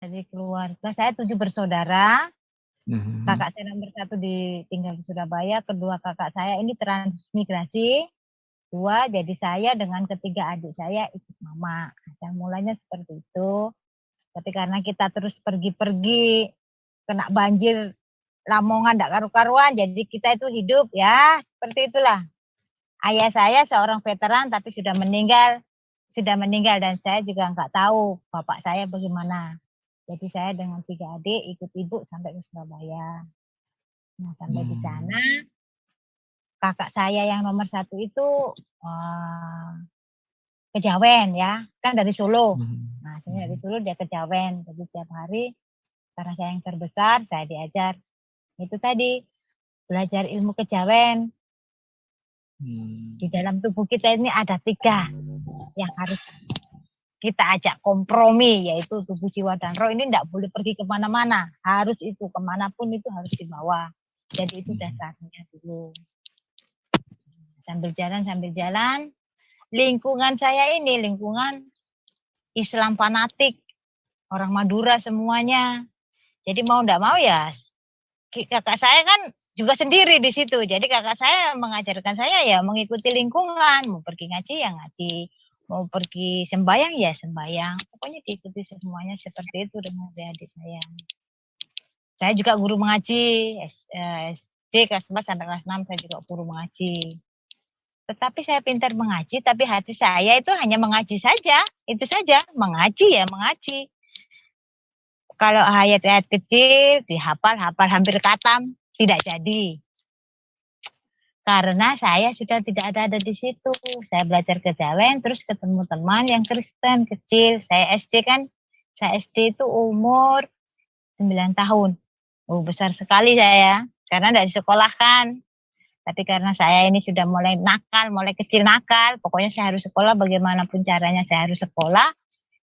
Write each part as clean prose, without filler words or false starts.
dari keluarga, saya 7 bersaudara. Mhm. Kakak saya nomor 1 tinggal di Surabaya, kedua kakak saya ini transmigrasi, 2, jadi saya dengan ketiga adik saya ikut mama. Asal mulanya seperti itu. Tapi karena kita terus pergi-pergi, kena banjir, Lamongan ndak karu-karuan, jadi kita itu hidup ya seperti itulah. Ayah saya seorang veteran tapi sudah meninggal dan saya juga nggak tahu bapak saya bagaimana. Jadi saya dengan 3 adik ikut ibu sampai ke Surabaya. Nah, sampai di sana kakak saya yang nomor 1 itu Kejawen ya, kan dari Solo. Nah, saya dari Solo dia Kejawen. Jadi tiap hari karena saya yang terbesar, saya diajar itu tadi belajar ilmu kejawen. Di dalam tubuh kita ini ada 3 yang harus kita ajak kompromi, yaitu tubuh, jiwa, dan roh ini tidak boleh pergi kemana-mana. Harus itu, kemanapun itu harus dibawa. Jadi itu dasarnya dulu. Sambil jalan, lingkungan saya ini, lingkungan Islam fanatik. Orang Madura semuanya. Jadi mau tidak mau ya, kakak saya kan juga sendiri di situ. Jadi kakak saya mengajarkan saya ya mengikuti lingkungan. Mau pergi ngaji ya ngaji. Mau pergi sembahyang ya sembahyang. Pokoknya diikuti semuanya seperti itu dengan adik saya. Saya juga guru mengaji. SD kelas 4 sampai kelas 6 saya juga guru mengaji. Tetapi saya pintar mengaji, tapi hati saya itu hanya mengaji saja. Itu saja, mengaji ya mengaji. Kalau ayat-ayat kecil dihafal hampir khatam, tidak jadi. Karena saya sudah tidak ada di situ. Saya belajar kejawen, terus ketemu teman yang Kristen kecil. Saya SD itu umur 9 tahun. Oh, besar sekali saya, karena tidak disekolahkan. Tapi karena saya ini sudah mulai nakal, mulai kecil nakal, pokoknya saya harus sekolah bagaimanapun caranya saya harus sekolah.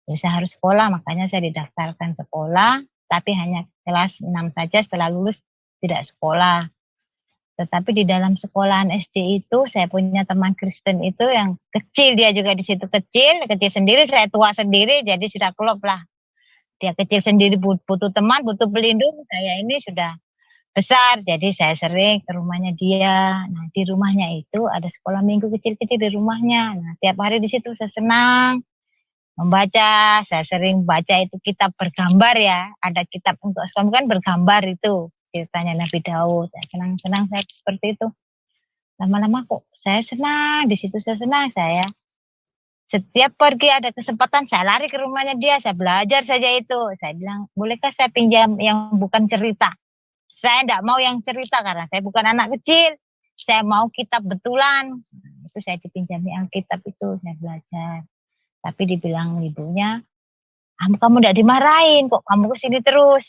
Ya, saya harus sekolah, makanya saya didaftarkan sekolah, tapi hanya kelas 6 saja, setelah lulus tidak sekolah. Tetapi di dalam sekolahan SD itu saya punya teman Kristen itu yang kecil, dia juga di situ kecil sendiri, saya tua sendiri, jadi sudah klop lah. Dia kecil sendiri butuh teman, butuh pelindung, saya ini sudah besar, jadi saya sering ke rumahnya dia. Nah, di rumahnya itu ada sekolah minggu kecil-kecil di rumahnya. Nah, tiap hari di situ saya senang membaca, saya sering baca itu kitab bergambar ya. Ada kitab untuk sekolah kan bergambar itu, ceritanya Nabi Daud. Saya senang-senang saya seperti itu. Lama-lama kok saya senang, di situ saya senang saya. Setiap pergi ada kesempatan saya lari ke rumahnya dia, saya belajar saja itu. Saya bilang, bolehkah saya pinjam yang bukan cerita? Saya tidak mau yang cerita karena saya bukan anak kecil. Saya mau kitab betulan. Itu saya dipinjami Alkitab itu, saya belajar. Tapi dibilang ibunya, kamu tidak dimarahin, kok kamu kesini terus.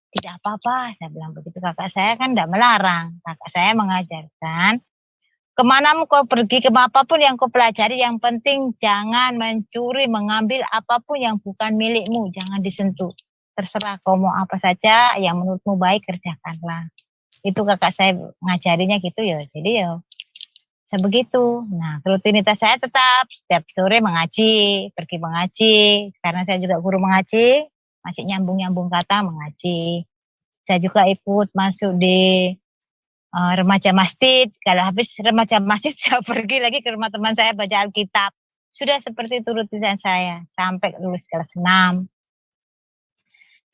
Tidak apa-apa, saya bilang begitu. Kakak saya kan tidak melarang. Kakak saya mengajarkan, kemana kau pergi, apapun yang kau pelajari, yang penting jangan mencuri, mengambil apapun yang bukan milikmu, jangan disentuh. Terserah kau mau apa saja, yang menurutmu baik, kerjakanlah. Itu kakak saya ngajarinya gitu ya. Jadi ya sebegitu. Nah, rutinitas saya tetap setiap sore mengaji, pergi mengaji. Karena saya juga guru mengaji, masih nyambung-nyambung kata mengaji. Saya juga ikut masuk di remaja masjid. Kalau habis remaja masjid, saya pergi lagi ke rumah teman saya baca Alkitab. Sudah seperti itu rutinitas saya sampai lulus kelas 6.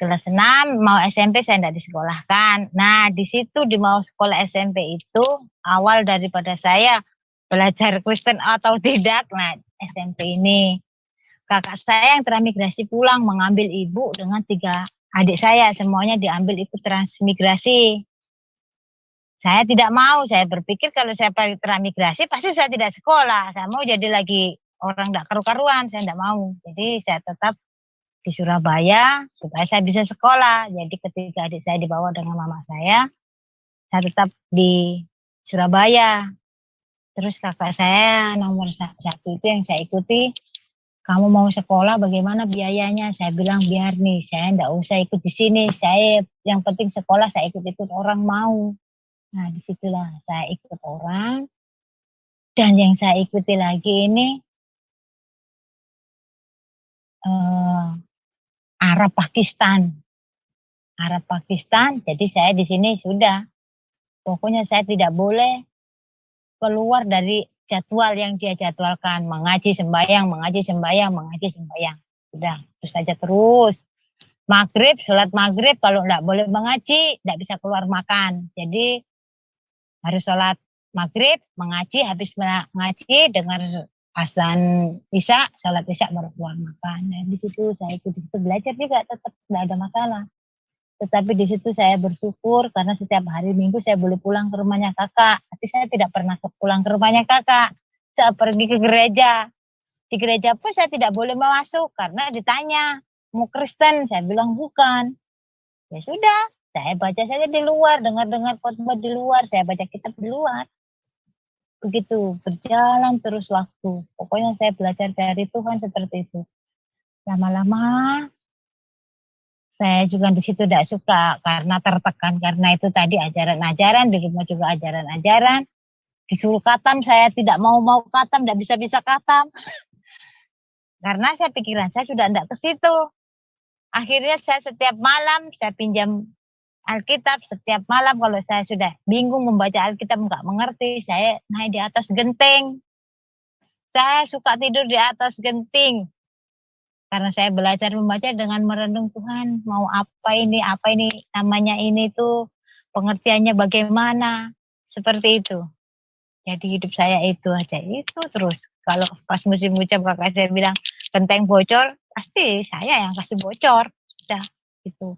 Kelas 6 mau SMP saya tidak disekolahkan. Nah, di situ di mau sekolah SMP itu awal daripada saya belajar Kristen atau tidak. Nah, SMP ini kakak saya yang transmigrasi pulang mengambil ibu dengan 3 adik saya, semuanya diambil ikut transmigrasi. Saya tidak mau, saya berpikir kalau saya transmigrasi pasti saya tidak sekolah. Saya mau jadi lagi orang tidak karu-karuan, saya tidak mau. Jadi saya tetap di Surabaya supaya saya bisa sekolah. Jadi ketika adik saya dibawa dengan mama saya tetap di Surabaya. Terus kakak saya nomor 1 itu yang saya ikuti, kamu mau sekolah bagaimana biayanya? Saya bilang biar nih, saya enggak usah ikut di sini. Saya yang penting sekolah, saya ikut orang mau. Nah, disitulah saya ikut orang. Dan yang saya ikuti lagi ini Arab Pakistan. Arab Pakistan, jadi saya di sini sudah. Pokoknya saya tidak boleh keluar dari jadwal yang dia jadwalkan. Mengaji sembahyang, mengaji sembahyang, mengaji sembahyang. Sudah, itu saja terus. Maghrib, sholat maghrib, kalau enggak boleh mengaji, enggak bisa keluar makan. Jadi harus sholat maghrib, mengaji, habis mengaji, dengar azan isya, sholat isya baru keluar makan. Nah, di situ saya ikut belajar juga tetap enggak ada masalah. Tetapi di situ saya bersyukur karena setiap hari Minggu saya boleh pulang ke rumahnya kakak. Tapi saya tidak pernah pulang ke rumahnya kakak. Saya pergi ke gereja. Di gereja pun saya tidak boleh masuk karena ditanya, mau Kristen? Saya bilang bukan. Ya sudah, saya baca saja di luar, dengar-dengar khotbah di luar, saya baca kitab di luar. Begitu, berjalan terus waktu. Pokoknya saya belajar dari Tuhan seperti itu. Lama-lama saya juga di situ tidak suka karena tertekan karena itu tadi ajaran-ajaran, di rumah juga ajaran-ajaran. Disuruh katam, saya tidak mau katam, tidak bisa-bisa katam. Karena saya pikiran saya sudah tidak ke situ. Akhirnya saya setiap malam saya pinjam Alkitab, setiap malam kalau saya sudah bingung membaca Alkitab nggak mengerti, saya naik di atas genting. Saya suka tidur di atas genting. Karena saya belajar membaca dengan merenung Tuhan, mau apa ini namanya ini tuh, pengertiannya bagaimana, seperti itu. Jadi hidup saya itu aja, itu terus. Kalau pas musim hujan kakak saya bilang, genteng bocor, pasti saya yang kasih bocor. Sudah, itu.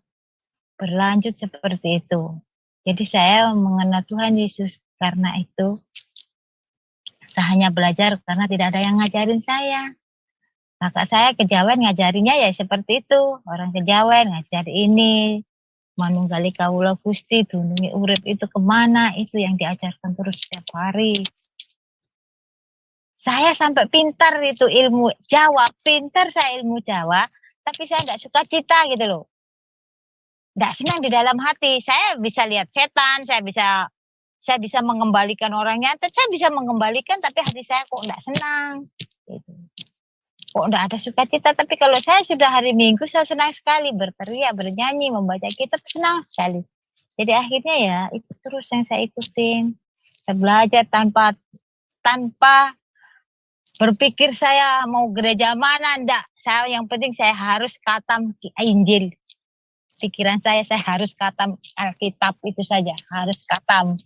Berlanjut seperti itu. Jadi saya mengenal Tuhan Yesus karena itu. Saya hanya belajar karena tidak ada yang ngajarin saya. Kakak saya kejawen ngajarinya ya seperti itu. Orang kejawen ngajar ini. Manunggali kawula Gusti, dunungi urip itu kemana. Itu yang diajarkan terus setiap hari. Saya sampai pintar itu ilmu Jawa. Pintar saya ilmu Jawa. Tapi saya nggak suka cita gitu loh. Nggak senang di dalam hati. Saya bisa lihat setan. Saya bisa mengembalikan orangnya. Saya bisa mengembalikan tapi hati saya kok nggak senang. Gitu. Kok enggak ada sukacita, tapi kalau saya sudah hari Minggu saya senang sekali berteriak, bernyanyi, membaca kitab senang sekali. Jadi akhirnya ya itu terus yang saya ikutin. Saya belajar tanpa berpikir saya mau gereja mana, enggak. Saya yang penting saya harus khatam Injil. Pikiran saya harus khatam Alkitab itu saja, harus khatam.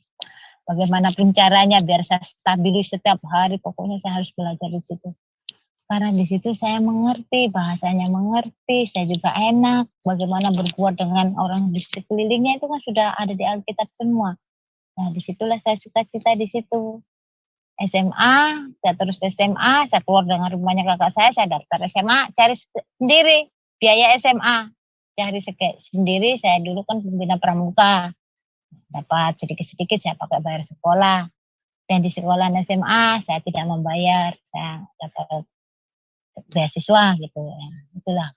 Bagaimanapun caranya biar saya stabil setiap hari, pokoknya saya harus belajar di situ. Karena di situ saya mengerti, bahasanya mengerti, saya juga enak. Bagaimana berbuat dengan orang di sekelilingnya itu kan sudah ada di Alkitab semua. Nah disitulah saya suka cita di situ. SMA, saya terus SMA, saya keluar dengan rumahnya kakak saya daftar SMA, cari sendiri biaya SMA. Cari sendiri, saya dulu kan pembina pramuka. Dapat sedikit-sedikit saya pakai bayar sekolah. Dan di sekolah SMA saya tidak membayar, saya dapat beasiswa gitu ya. Itulah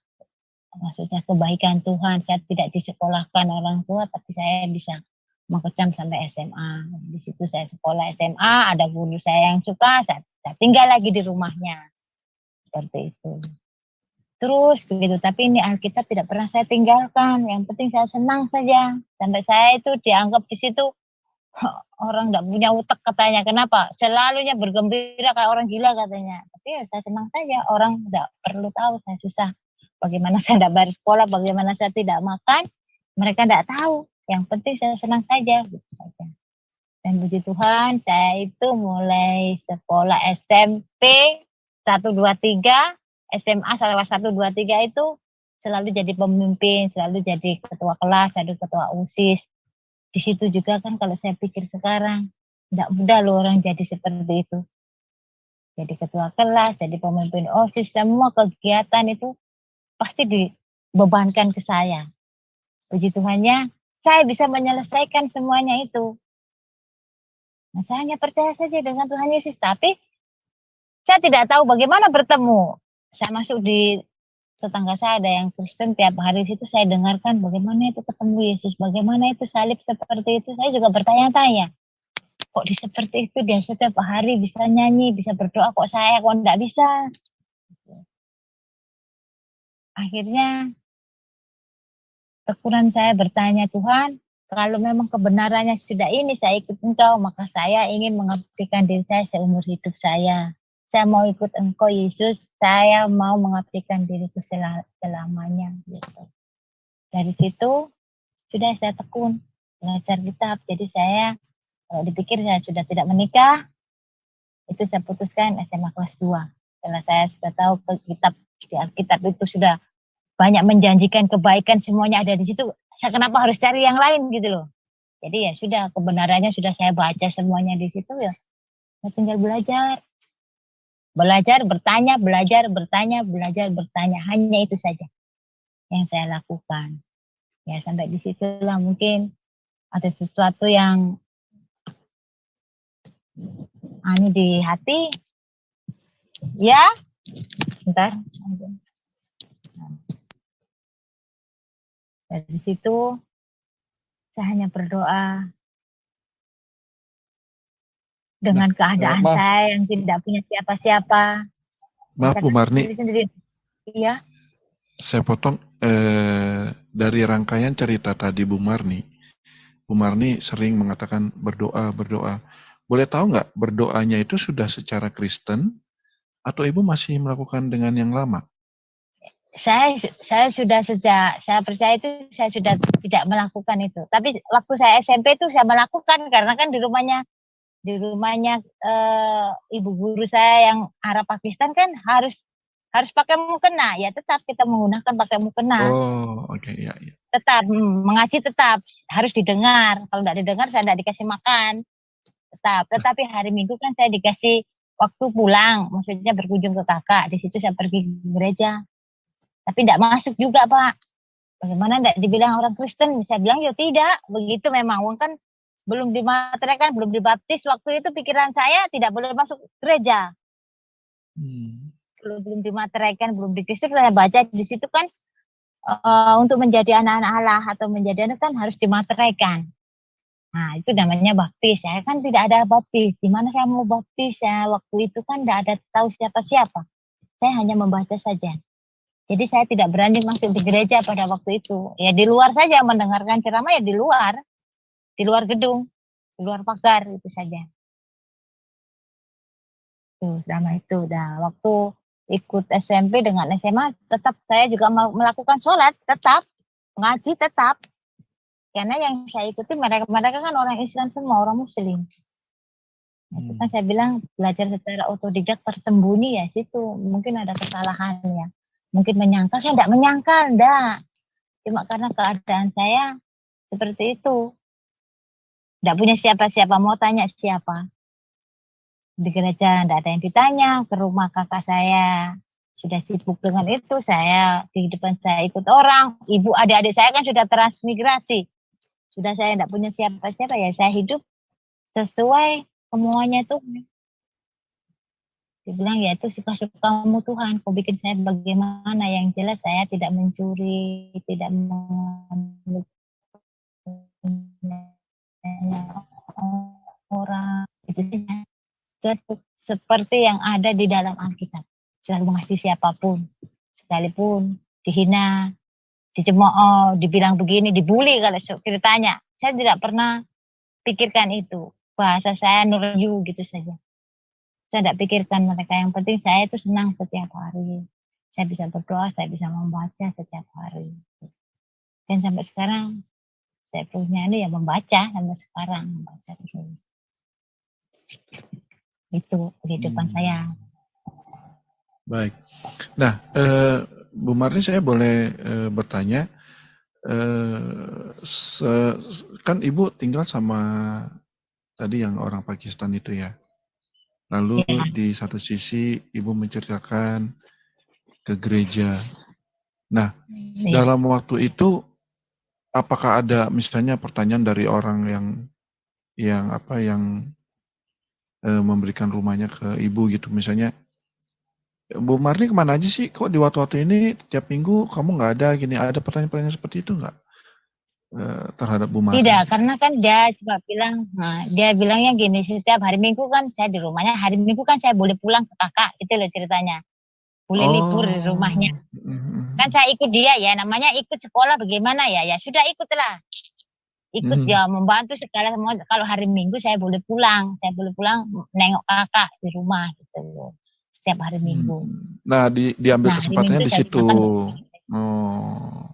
maksudnya kebaikan Tuhan. Saya tidak disekolahkan orang tua tapi saya bisa mengecam sampai SMA. Di situ saya sekolah SMA, ada guru saya yang suka, saya tinggal lagi di rumahnya. Seperti itu. Terus begitu, tapi ini Alkitab tidak pernah saya tinggalkan. Yang penting saya senang saja. Sampai saya itu dianggap di situ orang enggak punya utek katanya. Kenapa? Selalunya bergembira kayak orang gila katanya. Tapi ya saya senang saja. Orang enggak perlu tahu saya susah. Bagaimana saya enggak bayar sekolah, bagaimana saya tidak makan. Mereka enggak tahu. Yang penting saya senang saja. Gitu saja. Dan puji Tuhan, saya itu mulai sekolah SMP 1, 2, 3, SMA salah 1, 2, 3 itu selalu jadi pemimpin, selalu jadi ketua kelas, jadi ketua OSIS. Di situ juga kan kalau saya pikir sekarang, enggak mudah loh orang jadi seperti itu. Jadi ketua kelas, jadi pemimpin OSIS, semua kegiatan itu pasti dibebankan ke saya. Puji Tuhannya, saya bisa menyelesaikan semuanya itu. Nah, saya hanya percaya saja dengan Tuhan Yesus, tapi saya tidak tahu bagaimana bertemu. Saya masuk di tetangga saya ada yang Kristen, tiap hari situ saya dengarkan bagaimana itu ketemu Yesus, bagaimana itu salib seperti itu. Saya juga bertanya-tanya, kok seperti itu dia setiap hari bisa nyanyi, bisa berdoa, kok saya kok enggak bisa. Akhirnya tekunan saya bertanya, Tuhan, kalau memang kebenarannya sudah ini, saya ikut Engkau, maka saya ingin mengabdikan diri saya seumur hidup saya. Saya mau ikut Engkau, Yesus. Saya mau mengabdikan diriku selamanya. Gitu. Dari situ, sudah saya tekun belajar kitab. Jadi saya, kalau dipikir saya sudah tidak menikah, itu saya putuskan SMA kelas 2. Setelah saya sudah tahu kitab di Alkitab itu sudah banyak menjanjikan kebaikan, semuanya ada di situ. Saya kenapa harus cari yang lain gitu loh. Jadi ya sudah, kebenarannya sudah saya baca semuanya di situ ya. Saya tinggal belajar. Belajar, bertanya, belajar, bertanya, belajar, bertanya. Hanya itu saja yang saya lakukan. Ya sampai di situlah mungkin ada sesuatu yang di hati. Ya, bentar. Dari situ saya hanya berdoa dengan keadaan saya yang tidak punya siapa-siapa. Maaf Bu Marni, iya. Saya potong dari rangkaian cerita tadi Bu Marni sering mengatakan berdoa. Boleh tahu nggak berdoanya itu sudah secara Kristen atau Ibu masih melakukan dengan yang lama? Saya sudah sejak saya percaya itu saya sudah tidak melakukan itu. Tapi waktu saya SMP itu saya melakukan karena kan di rumahnya ibu guru saya yang Arab Pakistan kan harus pakai mukena. Ya tetap kita menggunakan pakai mukena. Oh, oke, ya. Tetap mengaji tetap harus didengar. Kalau tidak didengar saya tidak dikasih makan. Tetap. Tetapi hari Minggu kan saya dikasih waktu pulang, maksudnya berkunjung ke kakak. Di situ saya pergi ke gereja. Tapi tidak masuk juga, Pak. Bagaimana tidak dibilang orang Kristen? Saya bilang, ya tidak. Begitu memang. Wong kan belum dimateraikan, belum dibaptis. Waktu itu pikiran saya tidak boleh masuk gereja. Belum dimateraikan, belum dikristik. Saya baca di situ kan, untuk menjadi anak-anak Allah atau menjadi anak kan harus dimateraikan. Nah, itu namanya baptis. Saya kan tidak ada baptis. Di mana saya mau baptis? Ya, waktu itu kan tidak ada tahu siapa-siapa. Saya hanya membaca saja. Jadi saya tidak berani masuk di gereja pada waktu itu. Ya di luar saja mendengarkan ceramah ya di luar gedung, di luar pagar itu saja. Tuh, sama itu. Nah, waktu ikut SMP dengan SMA tetap saya juga melakukan sholat, tetap ngaji tetap. Karena yang saya ikuti mereka kan orang Islam semua, orang Muslim. Itu kan saya bilang belajar secara otodidak tersembunyi ya situ. Mungkin ada kesalahan ya. Mungkin menyangkal, saya tidak menyangkal, enggak. Cuma karena keadaan saya seperti itu. Tidak punya siapa-siapa, mau tanya siapa. Di gereja tidak ada yang ditanya, ke rumah kakak saya sudah sibuk dengan itu, saya di depan saya ikut orang, ibu adik-adik saya kan sudah transmigrasi. Sudah saya tidak punya siapa-siapa, ya saya hidup sesuai semuanya itu. Dibilang ya itu suka-sukamu Tuhan, kau bikin saya bagaimana, yang jelas saya tidak mencuri, tidak mengambil orang, itu seperti yang ada di dalam Alkitab. Selalu mengasihi siapapun, sekalipun dihina, dicemooh, dibilang begini, dibully kalau ceritanya. Saya tidak pernah pikirkan itu. Bahasa saya nurju gitu saja. Saya tidak pikirkan mereka, yang penting saya itu senang setiap hari. Saya bisa berdoa, saya bisa membaca setiap hari. Dan sampai sekarang saya punya ini ya membaca sampai sekarang membaca itu kehidupan saya. Baik. Nah, Bu Marni saya boleh bertanya, kan Ibu tinggal sama tadi yang orang Pakistan itu ya. Lalu ya, di satu sisi Ibu menceritakan ke gereja. Nah, ya, dalam waktu itu apakah ada misalnya pertanyaan dari orang yang memberikan rumahnya ke Ibu gitu, misalnya, Bu Marni kemana aja sih? Kok di waktu-waktu ini tiap minggu kamu nggak ada gini? Ada pertanyaan-pertanyaan seperti itu nggak terhadap Bu Marni? Tidak, karena kan dia cuma bilang, dia bilangnya gini, setiap hari Minggu kan saya di rumahnya, hari Minggu kan saya boleh pulang ke kakak, gitu loh ceritanya. boleh libur di rumahnya. Kan saya ikut dia ya, namanya ikut sekolah bagaimana ya, ya sudah ikutlah. Ikut ya membantu segala semua. Kalau hari Minggu saya boleh pulang nengok kakak di rumah gitu setiap hari Minggu. Nah, diambil Nah, kesempatannya di situ.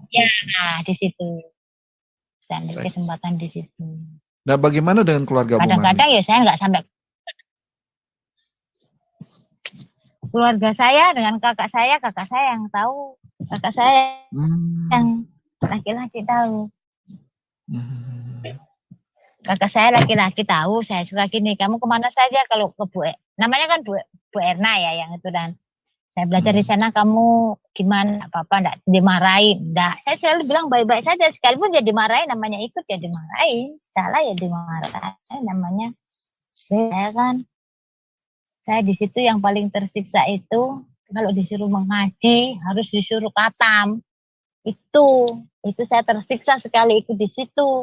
Ya, di situ. Saya ambil kesempatan di situ. Nah, bagaimana dengan keluarga Bu Marni? Kadang-kadang ya saya nggak sampai. Keluarga saya dengan kakak saya yang tahu. Kakak saya yang laki-laki tahu. Kakak saya laki-laki tahu saya suka gini, kamu kemana saja kalau ke namanya kan Bu Erna ya yang itu, dan saya belajar di sana, kamu gimana, apa-apa enggak dimarahin, enggak, saya selalu bilang baik-baik saja, sekalipun ya dimarahin, namanya ikut ya dimarahin, salah ya dimarahin, namanya saya kan, saya di situ yang paling tersiksa itu kalau disuruh mengaji harus disuruh khatam, itu saya tersiksa sekali ikut di situ.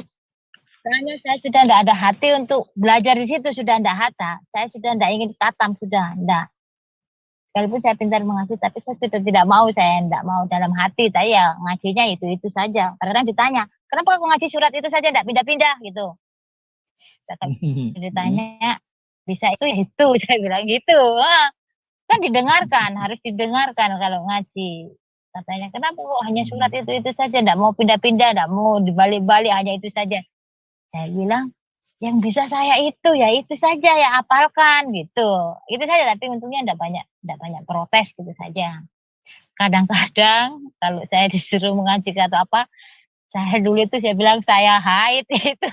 Karena saya sudah tidak ada hati untuk belajar di situ, sudah tidak hata. Saya sudah tidak ingin khatam, sudah tidak. Sekalipun saya pintar mengaji, tapi saya sudah tidak mau, saya tidak mau dalam hati. Saya ngajinya itu saja. Kadang-kadang ditanya, kenapa aku ngaji surat itu saja, tidak pindah-pindah gitu. Ditanya, bisa itu, saya bilang gitu. Kan didengarkan, harus didengarkan kalau ngaji. Katanya, kenapa kok hanya surat itu saja, tidak mau pindah-pindah, tidak mau dibalik-balik, hanya itu saja. Saya bilang, yang bisa saya itu saja ya, apalkan gitu. Itu saja, tapi untungnya enggak banyak protes gitu saja. Kadang-kadang kalau saya disuruh mengaji atau apa, saya dulu itu saya bilang saya haid itu.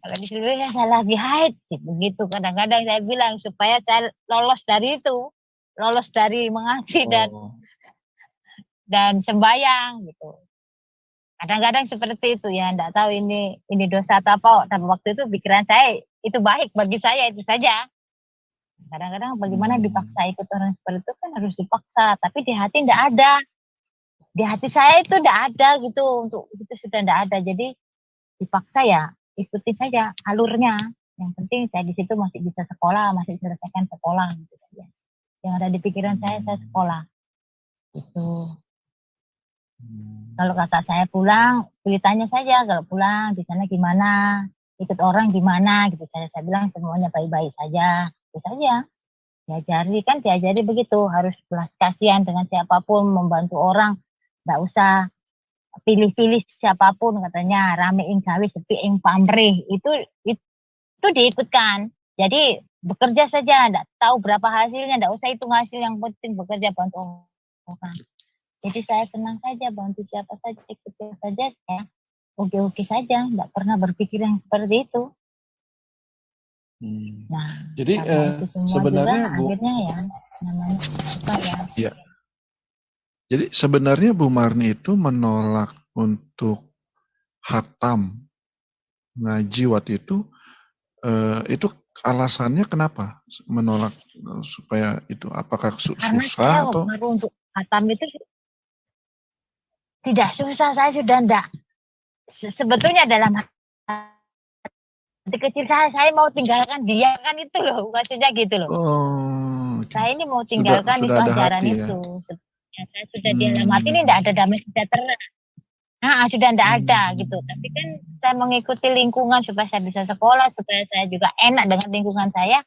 Kalau disuruh ya saya lagi haid begitu. Kadang-kadang saya bilang supaya saya lolos dari itu, lolos dari mengaji dan sembahyang gitu. Kadang-kadang seperti itu ya, enggak tahu ini dosa atau apa, tapi waktu itu pikiran saya itu baik bagi saya, itu saja. Kadang-kadang bagaimana dipaksa ikut orang seperti itu kan harus dipaksa, tapi di hati enggak ada. Di hati saya itu enggak ada gitu, untuk itu sudah enggak ada. Jadi dipaksa ya, ikuti saja alurnya. Yang penting saya di situ masih bisa sekolah, masih selesaikan sekolah gitu saja. Yang ada di pikiran saya sekolah. Gitu. Kalau kakak saya pulang, ditanya saja kalau pulang di sana gimana, ikut orang gimana gitu. Saya bilang semuanya baik-baik saja, itu saja. Diajari begitu, harus belas kasihan dengan siapapun, membantu orang, nggak usah pilih-pilih siapapun, katanya ramein gawe sepi ing pamrih, itu diikutkan. Jadi bekerja saja, nggak tahu berapa hasilnya, nggak usah hitung hasil, yang penting bekerja bantu orang. Jadi saya senang saja, bantu siapa saja, ikut siapa saja, saya oke-oke saja, nggak pernah berpikir yang seperti itu. Nah, jadi itu semua sebenarnya juga, akhirnya ya, namanya suka ya. Iya. Jadi sebenarnya Bu Marni itu menolak untuk khatam ngaji waktu itu alasannya kenapa menolak supaya itu? Apakah Karena susah saya atau? baru untuk khatam itu tidak susah, saya sudah enggak. Sebetulnya dalam hati kecil saya mau tinggalkan dia, kan itu loh, maksudnya gitu loh. Okay. Saya ini mau tinggalkan itu ajaran hati, itu. Ya? Saya sudah di dalam hati ini enggak ada damai sejahtera. Nah, sudah enggak ada gitu. Tapi kan saya mengikuti lingkungan supaya saya bisa sekolah, supaya saya juga enak dengan lingkungan saya.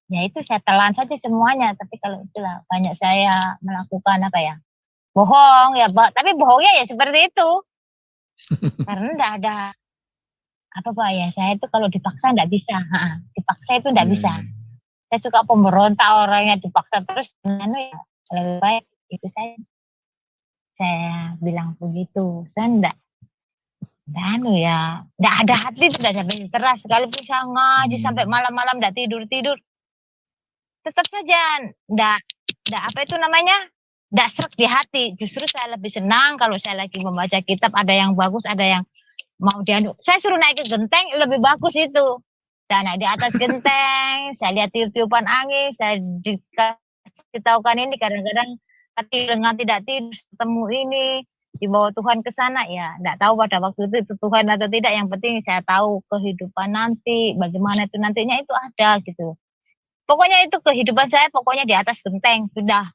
Ya itu saya telan saja semuanya. Tapi kalau itulah banyak saya melakukan apa ya, bohong ya, tapi bohongnya ya seperti itu. Karena enggak ada apa Pak ya, saya itu kalau dipaksa enggak bisa. Dipaksa itu enggak bisa. Saya suka pemberontak, orangnya dipaksa terus, ya lebih baik itu saya bilang begitu. Saya enggak ada hati, sudah sampai teras. Sekalipun saya ngaji sampai malam-malam enggak tidur-tidur, tetap saja enggak apa itu namanya, enggak sreg di hati. Justru saya lebih senang kalau saya lagi membaca kitab, ada yang bagus, ada yang mau dianu. Saya suruh naik ke genteng, lebih bagus itu. Saya naik di atas genteng, saya lihat tiup-tiupan angin, saya dikasih tahukan ini, kadang-kadang dengan tidak tidur, ketemu ini, dibawa Tuhan ke sana, ya enggak tahu pada waktu itu Tuhan atau tidak, yang penting saya tahu kehidupan nanti, bagaimana itu nantinya itu ada gitu. Pokoknya itu kehidupan saya pokoknya di atas genteng, sudah.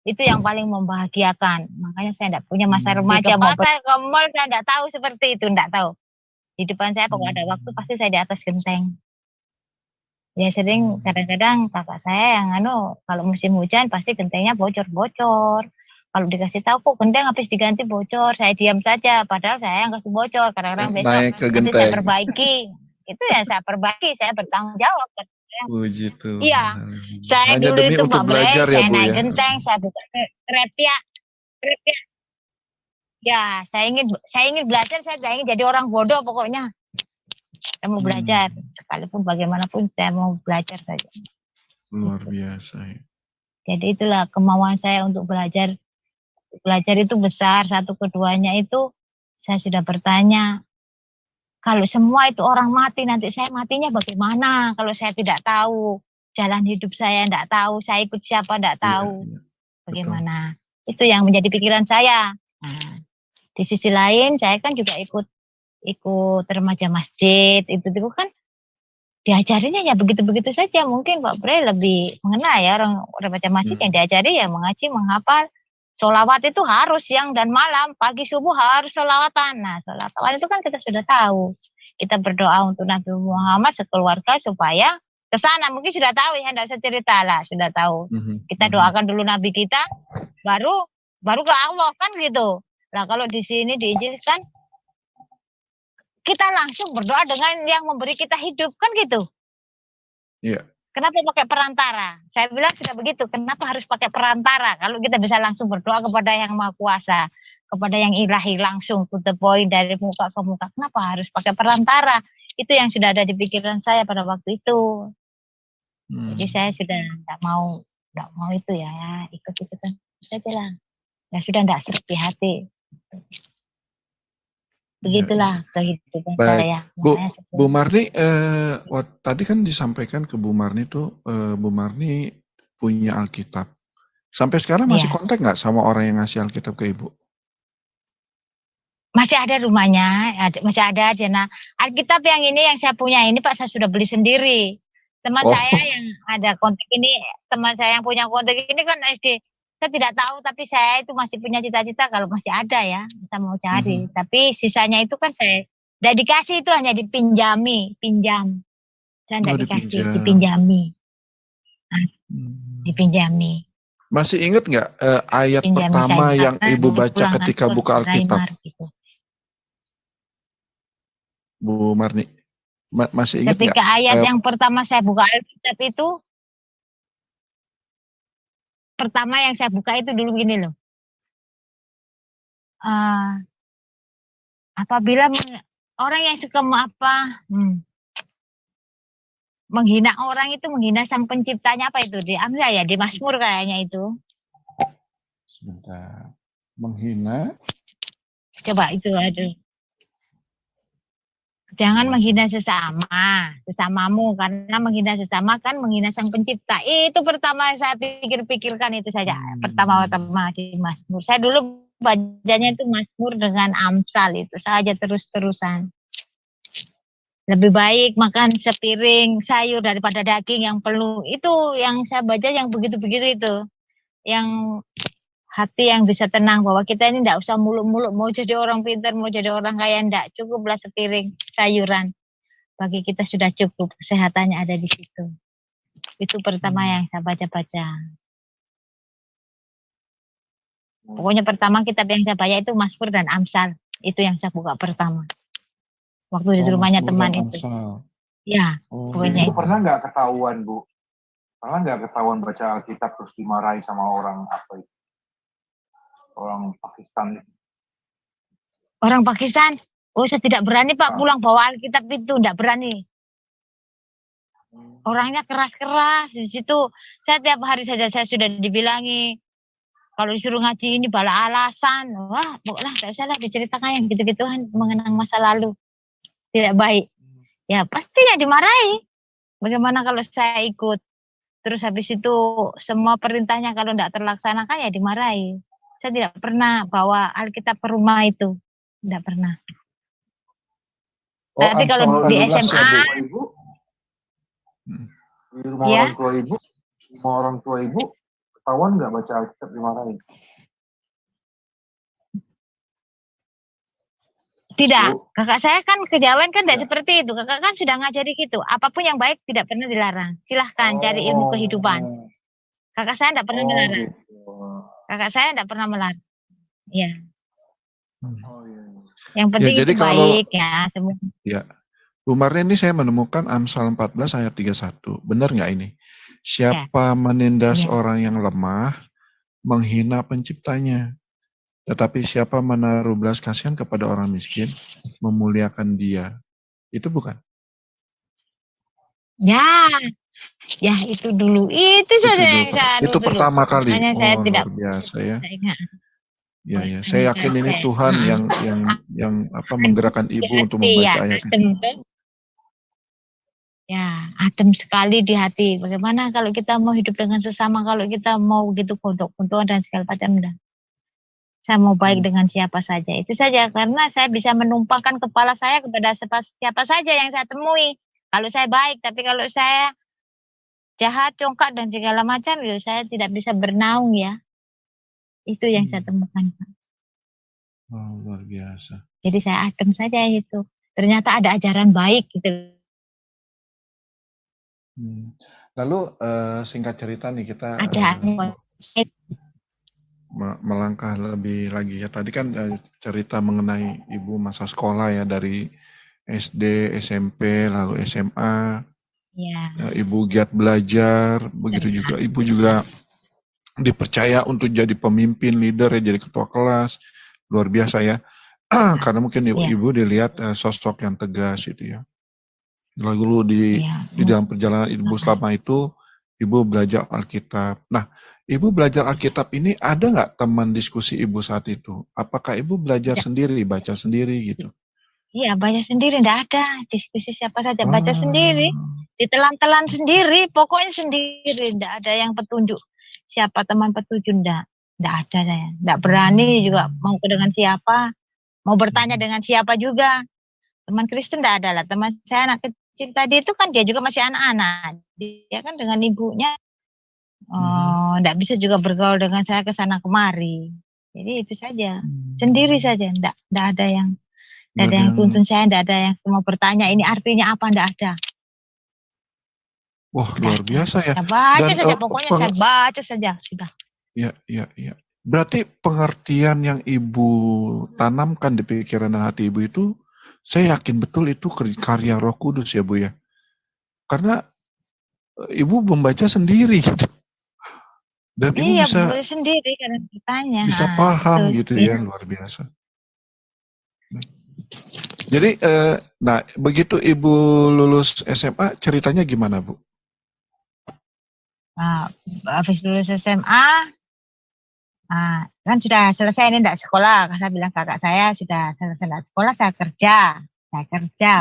Itu yang paling membahagiakan. Makanya saya enggak punya masa remaja. Mau pasar, ke mall, saya enggak tahu seperti itu, enggak tahu. Kehidupan saya pokoknya ada waktu pasti saya di atas genteng. Ya sering kadang-kadang kakak saya yang kalau musim hujan pasti gentengnya bocor-bocor. Kalau dikasih tahu kok genteng habis diganti bocor, saya diam saja. Padahal saya yang kasih bocor. Kadang-kadang besok Naik ke nanti saya genteng. perbaiki. Itu ya saya perbaiki, saya bertanggung jawab. Puji Iya, Tuhan. saya Hanya dulu demi itu untuk Mbak Bre, belajar ya saya Bu naik ya. genteng, saya buka krepia, krepia. Ya, saya ingin belajar, saya ingin jadi orang bodoh pokoknya. Saya mau belajar, sekalipun bagaimanapun saya mau belajar saja. Luar biasa ya. Jadi itulah kemauan saya untuk belajar. Belajar itu besar, satu keduanya itu saya sudah bertanya, kalau semua itu orang mati, nanti saya matinya bagaimana? Kalau saya tidak tahu, jalan hidup saya tidak tahu, saya ikut siapa tidak tahu. Iya, Bagaimana? Betul. Itu yang menjadi pikiran saya. Nah, di sisi lain saya kan juga ikut remaja masjid, itu kan diajarinya ya begitu-begitu saja. Mungkin Pak Bre lebih mengenal ya orang remaja masjid yang diajari ya mengaji, menghafal. Sholawat itu harus siang dan malam, pagi subuh harus sholawatan. Nah, sholawat itu kan kita sudah tahu. Kita berdoa untuk Nabi Muhammad sekeluarga supaya ke sana. Mungkin sudah tahu ya, tidak usah cerita lah, sudah tahu. Kita doakan dulu Nabi kita, baru ke Allah kan gitu. Nah, kalau di sini di Injil kan kita langsung berdoa dengan yang memberi kita hidup kan gitu. Iya. Kenapa pakai perantara? Saya bilang sudah begitu. Kenapa harus pakai perantara? Kalau kita bisa langsung berdoa kepada yang Maha Kuasa, kepada yang ilahi langsung to the point dari muka ke muka. Kenapa harus pakai perantara? Itu yang sudah ada di pikiran saya pada waktu itu. Jadi saya sudah nggak mau itu ya, ikut-ikutan saja lah. Ya sudah nggak seret di hati. Begitulah kehidupan saya. Bu Marni, tadi kan disampaikan ke Bu Marni tuh, Bu Marni punya Alkitab. Sampai sekarang masih kontak nggak sama orang yang ngasih Alkitab ke Ibu? Masih ada rumahnya, masih ada. Nah, Alkitab yang ini yang saya punya ini Pak, saya sudah beli sendiri. Teman saya yang ada kontak ini, teman saya yang punya kontak ini kan SD. Saya tidak tahu, tapi saya itu masih punya cita-cita kalau masih ada ya, bisa mau cari. Tapi sisanya itu kan saya tidak dikasih, itu hanya pinjam. Saya tidak dikasih, dipinjami. Nah, dipinjami. Masih ingat nggak ayat pertama yang Ibu baca ketika buka Alkitab? Gitu. Bu Marni, masih ingat ketika ayat yang pertama saya buka Alkitab itu, pertama yang saya buka itu dulu gini loh. Apabila orang yang suka menghina orang itu menghina sang penciptanya, apa itu? Di Amsal ya, di Mazmur kayaknya itu. Sebentar. Menghina? Coba itu aduh. Jangan menghina sesamamu, karena menghina sesama kan menghina sang pencipta. Itu pertama saya pikirkan itu saja. Pertama-tama di Mazmur. Saya dulu bacanya itu Mazmur dengan Amsal itu saja terus-terusan. Lebih baik makan sepiring sayur daripada daging yang penuh. Itu yang saya baca yang begitu-begitu itu. Yang hati yang bisa tenang bahwa kita ini tidak usah muluk-muluk mau jadi orang pintar, mau jadi orang kaya, enggak. Cukuplah sepiring sayuran. Bagi kita sudah cukup, kesehatannya ada di situ. Itu pertama yang saya baca-baca. Pokoknya pertama kitab yang saya baca itu Mazmur dan Amsal. Itu yang saya buka pertama. Waktu di rumahnya teman itu. Ya, pokoknya itu. Pernah nggak ketahuan, Bu? Pernah nggak ketahuan baca Alkitab terus dimarahi sama orang apa itu? Orang Pakistan. Orang Pakistan? Oh, saya tidak berani Pak pulang bawa Alkitab itu, tidak berani. Orangnya keras-keras di situ. Saya tiap hari saja saya sudah dibilangi kalau disuruh ngaji ini bala alasan. Wah, pokoknya tidak usah lah diceritakan yang gitu-gituan mengenang masa lalu. Tidak baik. Ya pastinya dimarahi. Bagaimana kalau saya ikut? Terus habis itu semua perintahnya kalau tidak terlaksanakan ya dimarahi. Saya tidak pernah bawa Alkitab ke rumah itu. Tidak pernah. Tapi kalau di SMA, Di rumah Ya. orang tua ibu, ketahuan nggak baca Alkitab dimarahin? Tidak, Bu, kakak saya kan kejawen kan tidak Tidak. seperti itu. Kakak kan sudah ngajari gitu. Apapun yang baik tidak pernah dilarang. Silahkan cari ilmu kehidupan. Kakak saya tidak pernah melarang. Gitu. Kakak saya tidak pernah melarang. Ya, Oh iya. yang penting jadi itu kalau baik ya. Semua. ya, Bu Marni ini saya menemukan Amsal 14 ayat 31. Benar nggak ini? Siapa menindas Ya. orang yang lemah, menghina penciptanya. Tetapi siapa menaruh belas kasihan kepada orang miskin, memuliakan dia. Itu bukan? Ya, ya itu dulu. Itu saja Itu dulu. yang saya Itu dulu. pertama kali. Makanya saya Oh, tidak luar biasa ya. ingat. Ya, ya. Saya yakin ini Tuhan yang menggerakkan ibu untuk membaca ayat ini. Ya, adem sekali di hati. Bagaimana kalau kita mau hidup dengan sesama, kalau kita mau gitu kodok-kodokan dan segala macam. Saya mau baik dengan siapa saja. Itu saja, karena saya bisa menumpahkan kepala saya kepada siapa saja yang saya temui. Kalau saya baik, tapi kalau saya jahat, congkak, dan segala macam, ya saya tidak bisa bernaung ya. Itu yang saya temukan. Oh, luar biasa. Jadi saya adem saja itu. Ternyata ada ajaran baik gitu. Lalu singkat cerita nih kita Ada melangkah lebih lagi ya. Tadi kan cerita mengenai ibu masa sekolah ya, dari SD, SMP, lalu SMA. ya. Ibu giat belajar, begitu juga ibu juga dipercaya untuk jadi pemimpin, leader ya, jadi ketua kelas. Luar biasa ya. Karena mungkin ibu dilihat sosok yang tegas itu ya. Lalu di dalam perjalanan ibu selama itu, ibu belajar Alkitab. Nah, ibu belajar Alkitab ini ada nggak teman diskusi ibu saat itu? Apakah ibu belajar sendiri, baca sendiri gitu? Iya, baca sendiri, enggak ada diskusi siapa saja, baca sendiri, ditelan-telan sendiri, pokoknya sendiri, enggak ada yang petunjuk. Siapa teman petunjuk, enggak ada saya. Enggak berani juga mau dengan siapa, mau bertanya dengan siapa juga. Teman Kristen enggak ada lah. Teman saya anak kecil tadi itu kan dia juga masih anak-anak. Dia kan dengan ibunya enggak bisa juga bergaul dengan saya ke sana kemari. Jadi itu saja. Sendiri saja, enggak ada yang tidak ada yang tuntun saya, tidak ada yang mau bertanya ini artinya apa, tidak ada. Wah, luar biasa ya. Saya baca saja, pokoknya saya baca saja sudah. Ya. Berarti pengertian yang ibu tanamkan di pikiran dan hati ibu itu, saya yakin betul itu karya Roh Kudus ya Bu ya. Karena ibu membaca sendiri gitu. Dan ibu bisa sendiri karena bertanya. Bisa paham gitu ya, luar biasa. Jadi, nah begitu ibu lulus SMA, ceritanya gimana Bu? Nah, habis lulus SMA, kan sudah selesai ini enggak sekolah. Saya bilang kakak saya sudah selesai sekolah, saya kerja.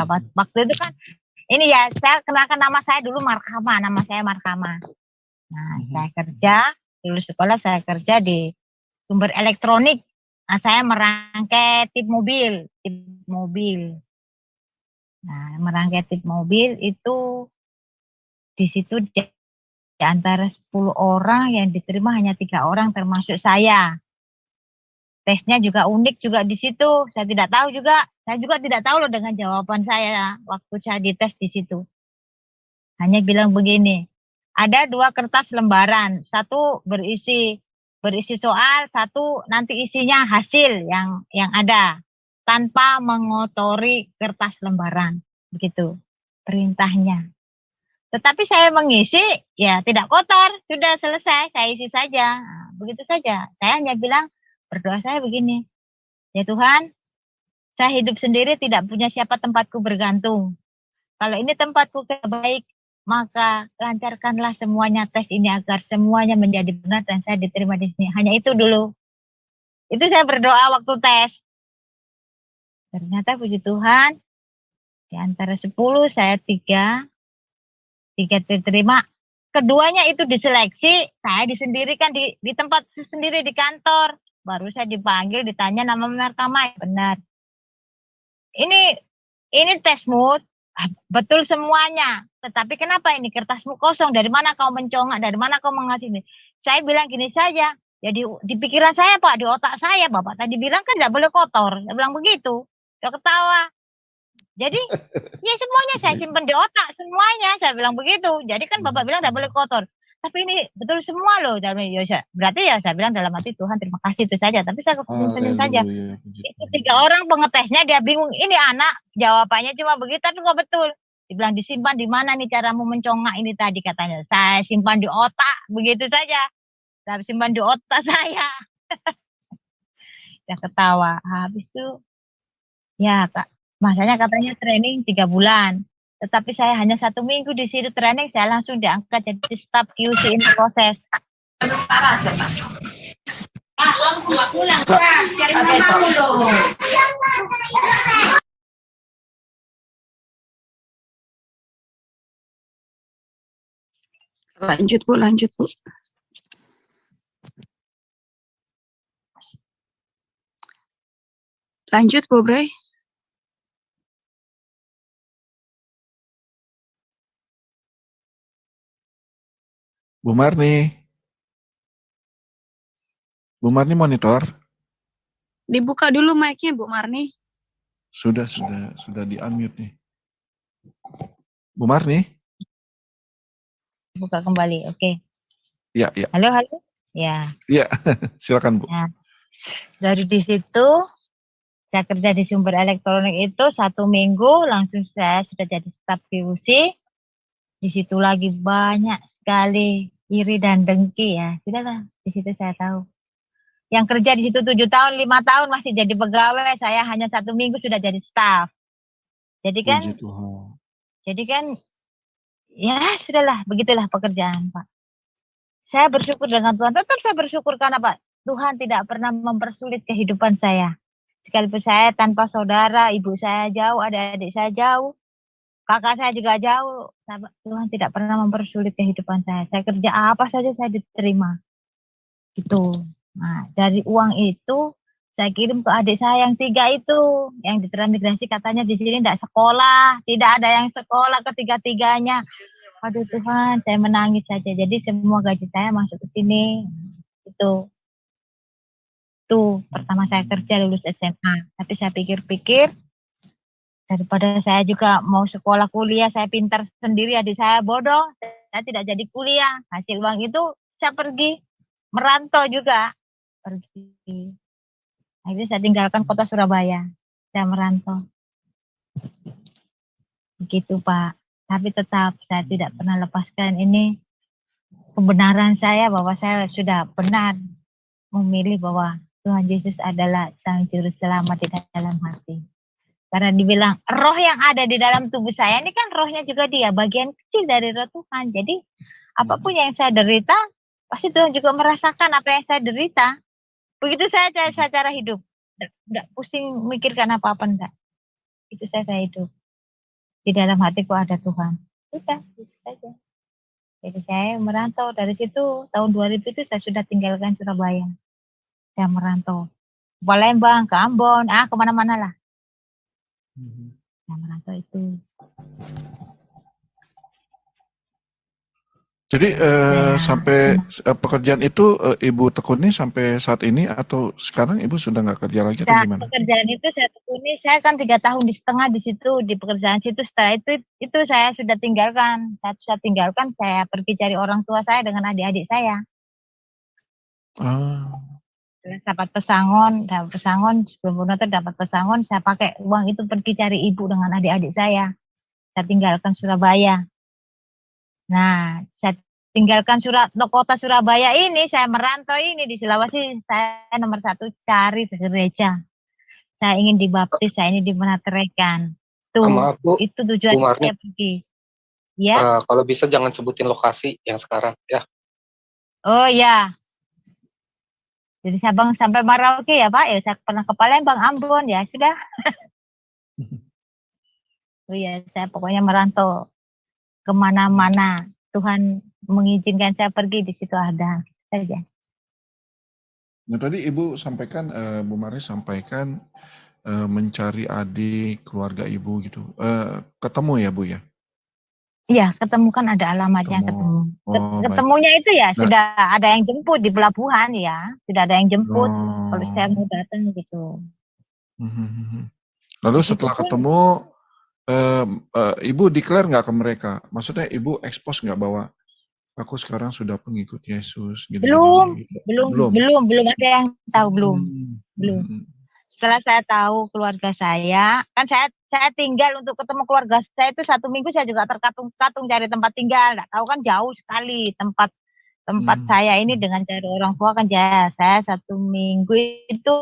Waktu itu kan, ini ya saya kenalkan nama saya dulu Markama, nama saya Markama. Nah, saya kerja, lulus sekolah saya kerja di sumber elektronik. Nah, saya merangkai tip mobil. Nah, merangkai tip mobil itu di situ di antara 10 orang yang diterima hanya 3 orang termasuk saya. Tesnya juga unik juga di situ. Saya tidak tahu juga. Saya juga tidak tahu loh dengan jawaban saya waktu saya dites di situ. Hanya bilang begini, ada 2 kertas lembaran, satu berisi soal, satu nanti isinya hasil yang ada tanpa mengotori kertas lembaran, begitu perintahnya. Tetapi saya mengisi ya tidak kotor, sudah selesai, saya isi saja. Nah, begitu saja. Saya hanya bilang berdoa saya begini, ya Tuhan, saya hidup sendiri tidak punya siapa tempatku bergantung. Kalau ini tempatku baik, maka lancarkanlah semuanya tes ini agar semuanya menjadi benar dan saya diterima di sini. Hanya itu dulu. Itu saya berdoa waktu tes. Ternyata puji Tuhan, di antara 10 saya 3 diterima. Keduanya itu diseleksi, saya disendirikan di tempat sendiri di kantor. Baru saya dipanggil, ditanya nama Markama, benar. Ini tes mood, betul semuanya. tetapi kenapa ini kertasmu kosong? Dari mana kau mencongak? Dari mana kau mengasih ini? Saya bilang gini saja. Jadi di pikiran saya Pak, di otak saya, Bapak tadi bilang kan tidak boleh kotor. Saya bilang begitu. Dia ketawa. Jadi ya semuanya saya simpan di otak, semuanya. Saya bilang begitu. Jadi kan Bapak bilang tidak boleh kotor. Tapi ini betul semua loh. Berarti ya saya bilang dalam hati Tuhan terima kasih itu saja. Tapi saya senyum saja. Itu 3 orang pengetesnya dia bingung. Ini anak jawabannya cuma begitu tapi kok betul. Dibilang disimpan di mana nih caramu mencongak ini tadi katanya. Saya simpan di otak begitu saja. Saya simpan di otak saya. Dia ketawa. Habis itu ya Kak. Masanya katanya training 3 bulan. Tetapi saya hanya 1 minggu di situ training, saya langsung diangkat jadi staf QC in proses. Aku nggak pulang, cari mamamu dong. Lanjut Bu, lanjut Bu. Lanjut Bu Bray. Bu Marni. Bu Marni monitor. Dibuka dulu mic-nya Bu Marni. Sudah di unmute nih. Bu Marni? Buka kembali, oke. Ya. Halo. Ya. Iya, silakan Bu. Nah, dari di situ saya kerja di sumber elektronik itu 1 minggu langsung saya sudah jadi staf QC. Di situ lagi banyak sekali iri dan dengki ya. Sudahlah, di situ saya tahu. Yang kerja di situ 7 tahun, 5 tahun masih jadi pegawai, saya hanya 1 minggu sudah jadi staf. Jadi kan, Puji Tuhan. jadi kan, ya sudahlah, begitulah pekerjaan Pak. Saya bersyukur dengan Tuhan, tetap saya bersyukur karena Pak, Tuhan tidak pernah mempersulit kehidupan saya. Sekalipun saya tanpa saudara, ibu saya jauh, adik-adik saya jauh, kakak saya juga jauh, Tuhan tidak pernah mempersulit kehidupan saya. Saya kerja apa saja saya diterima. Gitu. Nah, dari uang itu saya kirim ke adik saya yang 3 itu, yang di transmigrasi katanya di sini tidak sekolah, tidak ada yang sekolah ketiga-tiganya. Aduh Tuhan, saya menangis saja. Jadi semua gaji saya masuk ke sini. Itu pertama saya kerja lulus SMA. Tapi saya pikir-pikir daripada saya juga mau sekolah kuliah, saya pintar sendiri, adik saya bodoh, saya tidak jadi kuliah. Hasil uang itu saya pergi merantau juga. Pergi. Akhirnya saya tinggalkan kota Surabaya. Saya merantau. Begitu Pak. Tapi tetap saya tidak pernah lepaskan ini kebenaran saya bahwa saya sudah benar memilih bahwa Tuhan Yesus adalah Sang Juru Selamat di dalam hati. Karena dibilang roh yang ada di dalam tubuh saya ini kan rohnya juga dia, bagian kecil dari roh Tuhan. Jadi apapun yang saya derita, pasti Tuhan juga merasakan apa yang saya derita. Begitu saya cara hidup. Enggak pusing mikirkan apa-apa enggak. Itu saya hidup. Di dalam hatiku ada Tuhan. Sudah, itu saja. Jadi saya merantau dari situ, tahun 2000 itu saya sudah tinggalkan Surabaya. Saya merantau. Ke Palembang, ke Ambon, kemana-mana lah. Saya merantau itu. Jadi sampai pekerjaan itu Ibu tekuni sampai saat ini atau sekarang Ibu sudah nggak kerja lagi atau gimana? Pekerjaan itu saya tekuni, saya kan 3 tahun setengah di situ di pekerjaan situ. Setelah itu saya sudah tinggalkan. Saya tinggalkan, saya pergi cari orang tua saya dengan adik-adik saya. Dapat pesangon sebelum Punoter dapat pesangon, saya pakai uang itu pergi cari ibu dengan adik-adik saya. Saya tinggalkan Surabaya. Nah, saya tinggalkan kota Surabaya ini, saya merantau ini di Sulawesi, saya nomor 1 cari gereja. Saya ingin dibaptis, saya ini dimenateraikan. Itu tujuan saya pergi. Ya. Kalau bisa jangan sebutin lokasi yang sekarang ya. Oh ya. Jadi Sabang sampai Merauke ya Pak, ya saya pernah ke Palembang, Ambon, ya sudah. Oh ya, saya pokoknya merantau kemana-mana. Tuhan mengizinkan saya pergi, di situ ada saja. Nah tadi Ibu sampaikan, Bu Marni sampaikan mencari adik, keluarga Ibu gitu. Ketemu ya Bu ya? Iya, ketemu kan ada alamatnya Ketemu. ketemu. Oh, baik. Ketemunya itu ya Nah, sudah ada yang jemput di pelabuhan ya, sudah ada yang jemput kalau saya oh. mau datang gitu. Lalu Begitu setelah pun ketemu, Ibu declare nggak ke mereka? Maksudnya Ibu expose nggak bahwa aku sekarang sudah pengikut Yesus, belum, gini-gini gitu? belum, Belum? belum, belum ada yang tahu belum, belum. Mhm. Setelah saya tahu keluarga saya, kan saya tinggal untuk ketemu keluarga saya itu 1 minggu saya juga terkatung-katung cari tempat tinggal, nggak tahu kan jauh sekali tempat tempat Hmm. saya ini dengan cari orang tua kan jaya. Saya 1 minggu itu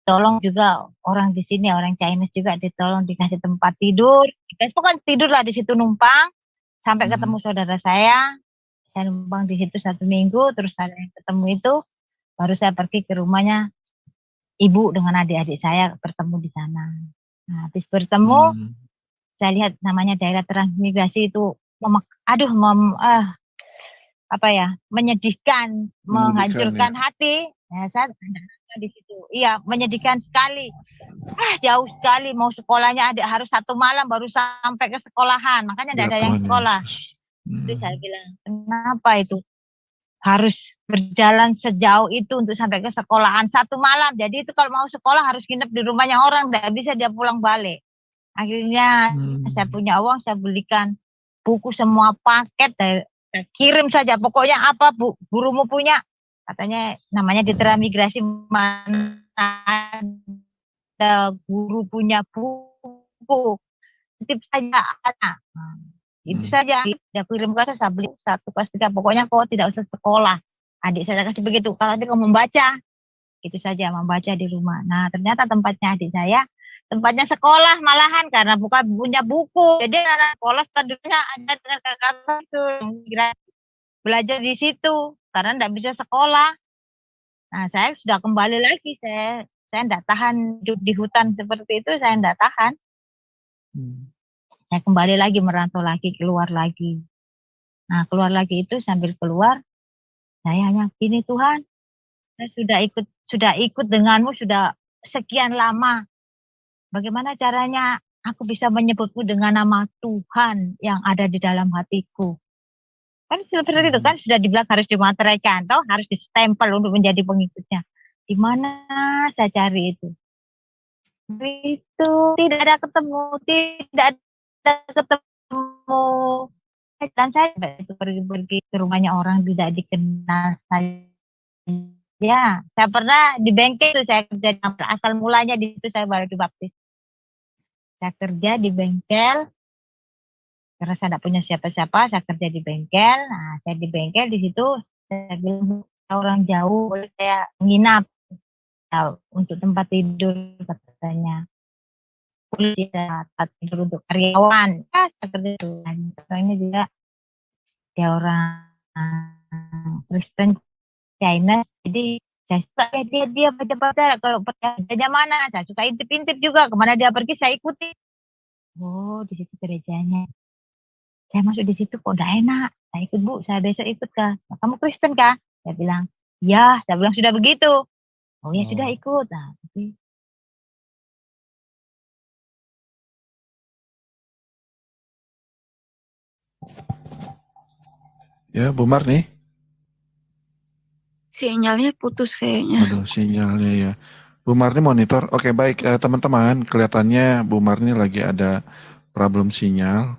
tolong juga orang di sini, orang Chinese juga ditolong dikasih tempat tidur. Dikasih kan tidur lah di situ numpang sampai ketemu saudara saya. Saya numpang di situ 1 minggu, terus saya ketemu itu, baru saya pergi ke rumahnya ibu dengan adik-adik saya bertemu di sana. Nah, habis bertemu, saya lihat namanya daerah transmigrasi itu, apa ya, menyedihkan, Menyedihkan ya. menghancurkan hati. Ya, saya ada di situ. Iya, menyedihkan sekali. Jauh sekali mau sekolahnya harus 1 malam baru sampai ke sekolahan. Makanya tidak Ya ada yang Tuhan sekolah. Yesus. Jadi saya bilang, kenapa itu harus berjalan sejauh itu untuk sampai ke sekolahan 1 malam. Jadi itu kalau mau sekolah harus nginep di rumahnya orang, tidak bisa dia pulang balik. Akhirnya saya punya uang, saya belikan buku semua paket, saya kirim saja. Pokoknya apa Bu, gurumu punya, katanya namanya di transmigrasi mana ada guru punya buku, titip saja anak. Itu saja, dia kirim ke saya beli 1 kelas 3, pokoknya kau tidak usah sekolah. Adik saya kasih begitu, kalau dia mau membaca, itu saja membaca di rumah. Nah ternyata tempatnya adik saya, tempatnya sekolah malahan karena bukan punya buku. Jadi anak sekolah standarnya ada dengan kakak itu, belajar di situ karena tidak bisa sekolah. Nah saya sudah kembali lagi, saya tidak tahan hidup di hutan seperti itu, saya tidak tahan. Saya kembali lagi merantau lagi, keluar lagi. Nah keluar lagi itu sambil keluar, saya hanya gini, Tuhan, saya sudah ikut denganmu sudah sekian lama. Bagaimana caranya aku bisa menyebutmu dengan nama Tuhan yang ada di dalam hatiku? Kan seperti itu kan sudah dibilang harus dimateraikan, toh harus distempel untuk menjadi pengikutnya. Di mana saya cari itu? Itu tidak ada ketemu. Dan saya pergi ke rumahnya orang tidak dikenal saya. Ya, saya pernah di bengkel itu saya kerja, asal mulanya di situ saya baru dibaptis. Saya kerja di bengkel, karena saya tidak punya siapa-siapa, saya kerja di bengkel. Nah, saya di bengkel di situ, saya bilang orang jauh, boleh saya nginap untuk tempat tidur katanya. Boleh tempat tidur untuk karyawan. Ya, saya kerja dulu. Ini juga dia orang Kristen China, jadi saya suka dia baca-baca, kalau kerjanya mana, saya suka intip-intip juga, kemana dia pergi saya ikuti. Oh, di situ gerejanya. Saya masuk di situ kok udah enak. Saya ikut Bu, saya besok ikut kah? Kamu Kristen kah? Saya bilang, ya, saya bilang sudah begitu. Oh ya sudah ikut. Nah, tapi Ya, Bu Marni. Sinyalnya putus kayaknya. Aduh, sinyalnya ya. Bu Marni monitor. Oke, baik teman-teman. Kelihatannya Bu Marni lagi ada problem sinyal.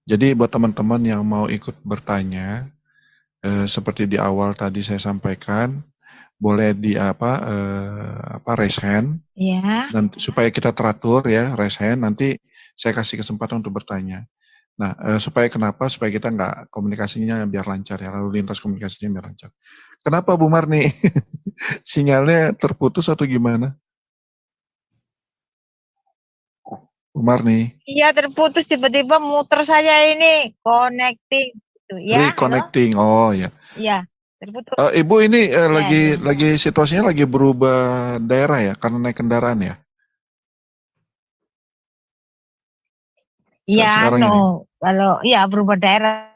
Jadi buat teman-teman yang mau ikut bertanya, seperti di awal tadi saya sampaikan, boleh di raise hand. ya. Nanti supaya kita teratur ya, raise hand. Nanti saya kasih kesempatan untuk bertanya. Nah, supaya kita nggak komunikasinya biar lancar ya, lalu lintas komunikasinya biar lancar. Kenapa Bu Marni? Sinyalnya terputus atau gimana? Bu Marni? Iya terputus, tiba-tiba muter saja ini, connecting. Gitu, ya, Reconnecting, oh ya. Iya, terputus. Ibu ini Ya. lagi situasinya lagi berubah daerah ya, karena naik kendaraan ya? Iya, Sekarang ini? kalau iya berubah daerah.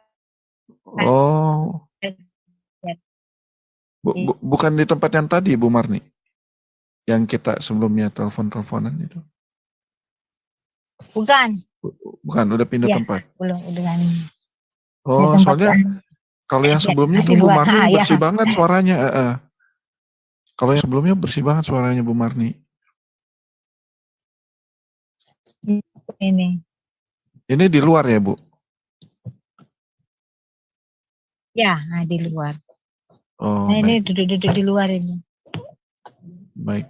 Oh, bukan di tempat yang tadi Bu Marni? Yang kita sebelumnya telepon-teleponan itu? Bukan. Bukan, udah pindah Iya. tempat. Belum, udah kan. Oh, tempat soalnya yang kalau yang ya, sebelumnya di tuh Bu luar. Marni Ya. bersih banget suaranya. Kalau yang sebelumnya bersih banget suaranya Bu Marni. Ini di luar ya, Bu? Ya, di luar. Oh, Nah, ini baik. duduk-duduk di luar ini. Baik.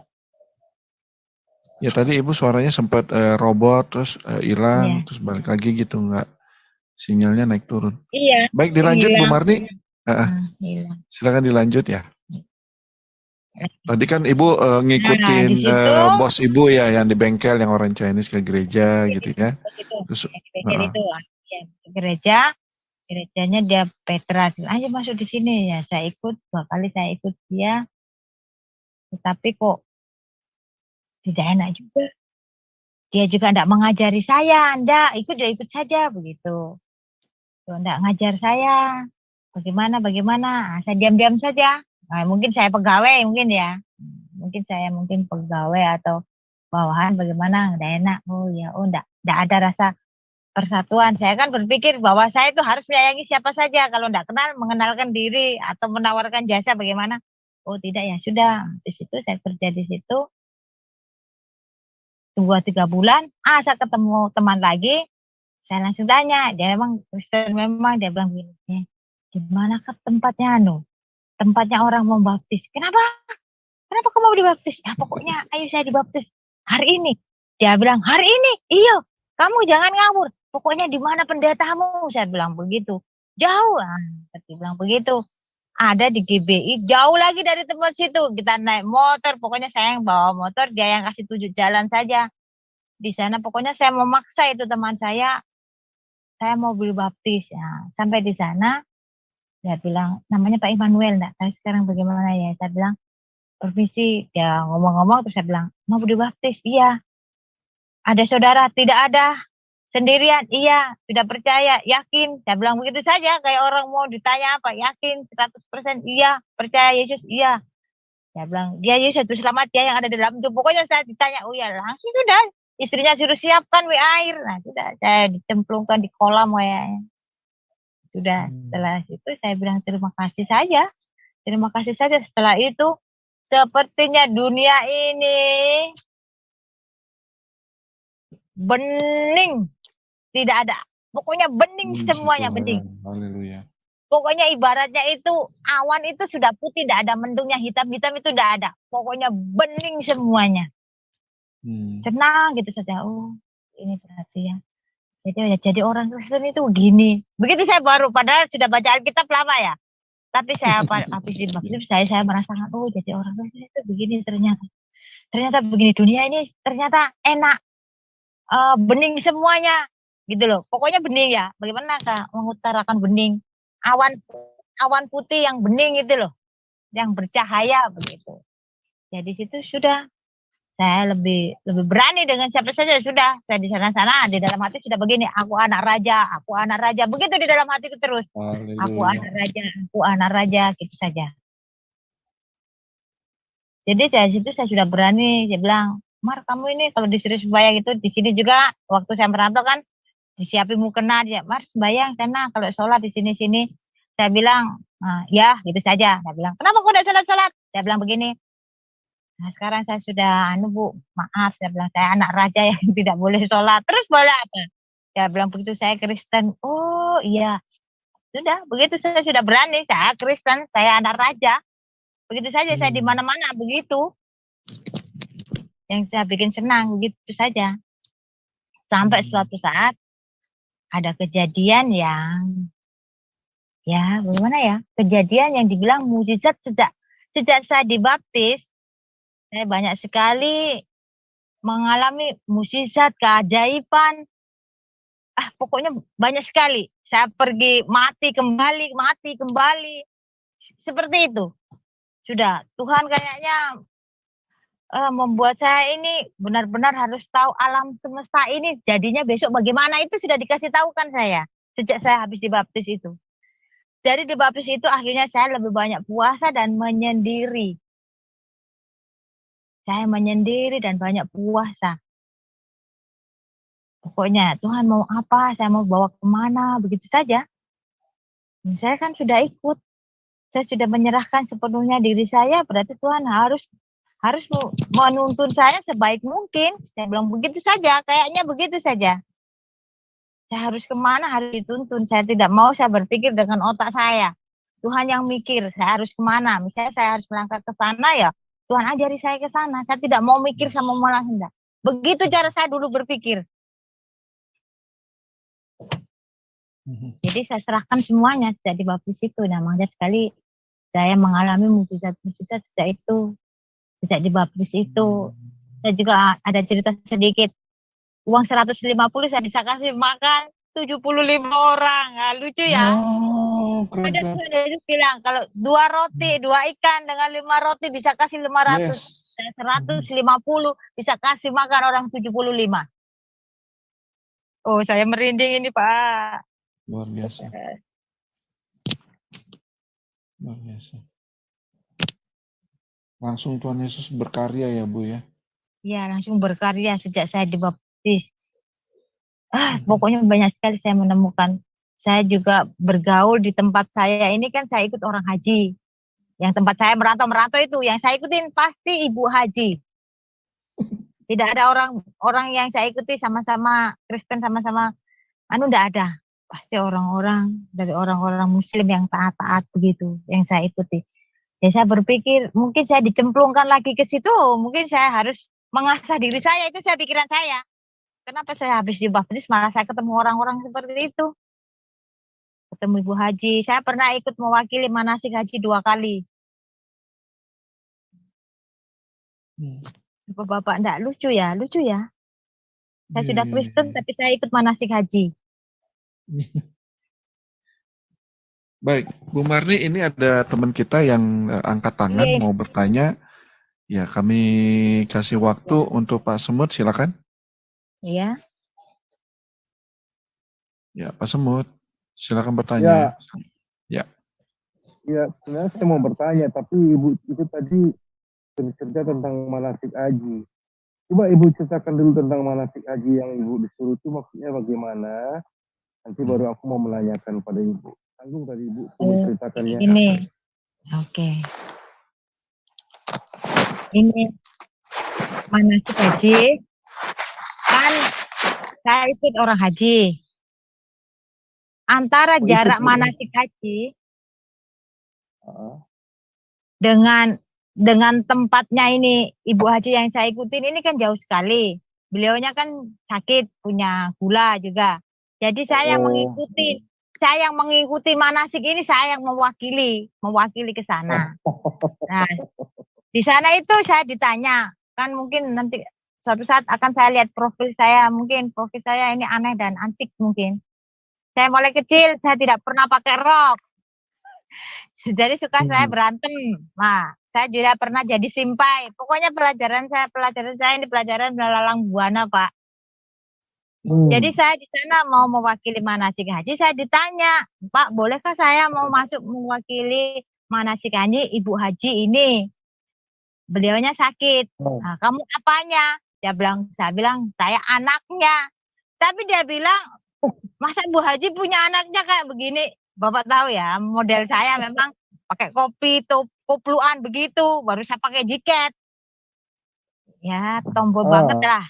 Ya tadi Ibu suaranya sempat robot, terus hilang, Iya. terus balik lagi gitu, nggak sinyalnya naik turun. Iya. Baik, dilanjut Bu hilang. Marni. Hilang. Silakan dilanjut ya. Tadi kan Ibu Nah, ngikutin di situ bos Ibu ya, yang di bengkel, yang orang Chinese ke gereja gitu ya. begitu. Terus, Gereja itu, ya, gereja, gerejanya dia Petra. Ayo masuk di sini ya. Saya ikut 2 kali saya ikut dia. Tetapi kok tidak enak juga. Dia juga tidak mengajari saya, ndak ikut ya ikut saja begitu. Tuh, ndak ngajar saya. Bagaimana? Nah, saya diam-diam saja. Nah, mungkin saya pegawai mungkin ya. Mungkin saya pegawai atau bawahan bagaimana nggak enak. Oh ya, ndak ada rasa persatuan. Saya kan berpikir bahwa saya itu harus menyayangi siapa saja. Kalau ndak kenal, mengenalkan diri atau menawarkan jasa bagaimana. Oh tidak ya, sudah. Di situ saya kerja di situ 2-3 bulan. Saya ketemu teman lagi. Saya langsung tanya, dia memang Kristen memang, dia bilang gini, di manakah tempatnya tempatnya orang mau baptis. Kenapa kamu mau dibaptis? Ya pokoknya ayo saya dibaptis hari ini. Dia bilang hari ini, iya kamu jangan ngawur. Pokoknya di mana pendetamu, saya bilang begitu. Jauh, dia bilang begitu. Ada di GBI, jauh lagi dari tempat situ. Kita naik motor, pokoknya saya yang bawa motor, dia yang kasih tunjuk jalan saja. Di sana pokoknya saya memaksa itu teman saya mau beli baptis. Ya, sampai di sana, dia bilang, namanya Pak Immanuel, enggak tahu sekarang bagaimana ya. Saya bilang, permisi, dia ngomong-ngomong, terus saya bilang, mau beli baptis? Iya. Ada saudara? Tidak ada. Sendirian? Iya. Sudah percaya? Yakin? Saya bilang begitu saja, kayak orang mau ditanya apa, yakin 100%? Iya. Percaya Yesus? Iya. Saya bilang, dia Yesus itu selamat, dia yang ada di dalam itu. Pokoknya saya ditanya, oh ya langsung sudah. Istrinya suruh siapkan air. Nah sudah, saya dicemplungkan di kolam kayaknya. Sudah, setelah itu saya bilang terima kasih saja. Terima kasih saja. Setelah itu, sepertinya dunia ini bening. Tidak ada. Pokoknya bening semuanya, bening. Haleluya. Pokoknya ibaratnya itu, awan itu sudah putih, tidak ada mendungnya, hitam-hitam itu tidak ada. Pokoknya bening semuanya. Senang gitu saja. Oh, ini berarti ya. Jadi orang Kristen itu begini. Begitu saya baru, padahal sudah baca Alkitab lama ya. Tapi saya habis dibaptis saya merasakan, oh jadi orang Kristen itu begini ternyata. Ternyata begini, dunia ini ternyata enak. Bening semuanya. Gitu loh. Pokoknya bening ya. Bagaimana Kak mengutarakan bening? Awan putih yang bening itu loh. Yang bercahaya begitu. Jadi situ sudah. Saya lebih berani dengan siapa saja sudah. Saya di sana-sana di dalam hati sudah begini, aku anak raja, begitu di dalam hatiku terus. Haleluya. Aku anak raja, gitu saja. Jadi dari situ saya sudah berani, saya bilang, Mar kamu ini kalau disuruh sembahyang itu di sini juga waktu saya merantau kan disiapin mukena dia, Mar sembahyang sana kalau sholat di sini. Saya bilang, ya gitu saja. Saya bilang, kenapa kau tidak sholat? Saya bilang begini. Nah sekarang saya sudah, Bu, maaf, saya bilang saya anak raja yang tidak boleh sholat. Terus boleh apa? Saya bilang begitu saya Kristen. Oh iya, sudah, begitu saya sudah berani, saya Kristen, saya anak raja. Begitu saja saya di mana-mana begitu. Yang saya bikin senang, begitu saja. Sampai suatu saat ada kejadian yang, ya bagaimana ya, kejadian yang dibilang mukjizat sejak saya dibaptis. Saya banyak sekali mengalami mukjizat, keajaiban. Pokoknya banyak sekali. Saya pergi mati kembali. Seperti itu. Sudah, Tuhan kayaknya membuat saya ini benar-benar harus tahu alam semesta ini jadinya besok bagaimana, itu sudah dikasih tahu kan saya. Sejak saya habis dibaptis itu. Dari dibaptis itu akhirnya saya lebih banyak puasa dan menyendiri. Saya menyendiri dan banyak puasa. Pokoknya Tuhan mau apa, saya mau bawa kemana, begitu saja. Saya kan sudah ikut, saya sudah menyerahkan sepenuhnya diri saya, berarti Tuhan harus menuntun saya sebaik mungkin. Saya bilang begitu saja, kayaknya begitu saja. Saya harus kemana, harus dituntun. Saya tidak mau saya berpikir dengan otak saya. Tuhan yang mikir, saya harus kemana. Misalnya saya harus melangkah ke sana ya, Tuhan ajari saya ke sana. Saya tidak mau mikir sama malah hendak. Begitu cara saya dulu berpikir. Jadi saya serahkan semuanya sejak di baptis itu. Namanya sekali saya mengalami mujizat-mujizat sejak itu. Sejak di baptis itu. Saya juga ada cerita sedikit. Uang 150 saya bisa kasih makan 75 orang. Nah, lucu ya. Oh, keren, Ada keren. Tuhan Yesus bilang kalau 2 roti, 2 ikan dengan 5 roti bisa kasih 500. Yes. Dan 150 bisa kasih makan orang 75. Oh, saya merinding ini, Pak. Luar biasa. Luar biasa. Langsung Tuhan Yesus berkarya ya, Bu ya. Ya, langsung berkarya sejak saya dibaptis. Pokoknya banyak sekali saya menemukan. Saya juga bergaul di tempat saya ini kan saya ikut orang haji. Yang tempat saya merantau itu, yang saya ikutin pasti ibu haji. Tidak ada orang yang saya ikuti sama-sama Kristen sama-sama enggak ada. Pasti orang-orang dari orang-orang Muslim yang taat-taat begitu yang saya ikuti. Ya saya berpikir mungkin saya dicemplungkan lagi ke situ, mungkin saya harus mengasah diri saya, itu saya pikiran saya. Kenapa saya habis dibaptis malah saya ketemu orang-orang seperti itu? Ketemu ibu haji, saya pernah ikut mewakili manasik haji 2 kali. Bapak enggak lucu ya? Lucu ya? Saya sudah Kristen tapi saya ikut manasik haji. Baik, Bu Marni, ini ada teman kita yang angkat tangan mau bertanya. Ya, kami kasih waktu untuk Pak Semut, silakan. Iya. Ya, Pak Semut, silakan bertanya. Ya, sebenarnya saya mau bertanya, tapi Ibu itu tadi bercerita tentang manasik haji. Coba Ibu ceritakan dulu tentang manasik haji yang Ibu disuruh itu maksudnya bagaimana? Nanti baru aku mau menanyakan pada Ibu. Tanggung tadi Ibu menceritakannya. Ini, oke. Ini manasik haji, kan saya ikut orang haji. Antara jarak manasik haji dengan tempatnya ini Ibu Haji yang saya ikutin ini kan jauh sekali. Beliaunya kan sakit, punya gula juga. Jadi saya yang mengikuti manasik ini, saya yang mewakili ke sana. Nah, di sana itu saya ditanya, kan mungkin nanti suatu saat akan saya lihat profil saya, mungkin profil saya ini aneh dan antik mungkin. Saya mulai kecil, saya tidak pernah pakai rok. Jadi suka saya berantem. Nah, saya juga pernah jadi simpai. Pokoknya pelajaran saya ini pelajaran melalang buana, Pak. Jadi saya di sana mau mewakili manasik haji, saya ditanya, Pak, bolehkah saya mau masuk mewakili manasik haji Ibu Haji ini? Beliaunya sakit. Nah, kamu apanya? Saya bilang, saya anaknya. Tapi dia bilang, masa Ibu Haji punya anaknya kayak begini? Bapak tahu ya, model saya memang pakai kopi, kopluan begitu, baru saya pakai jaket. Ya, tomboy banget lah.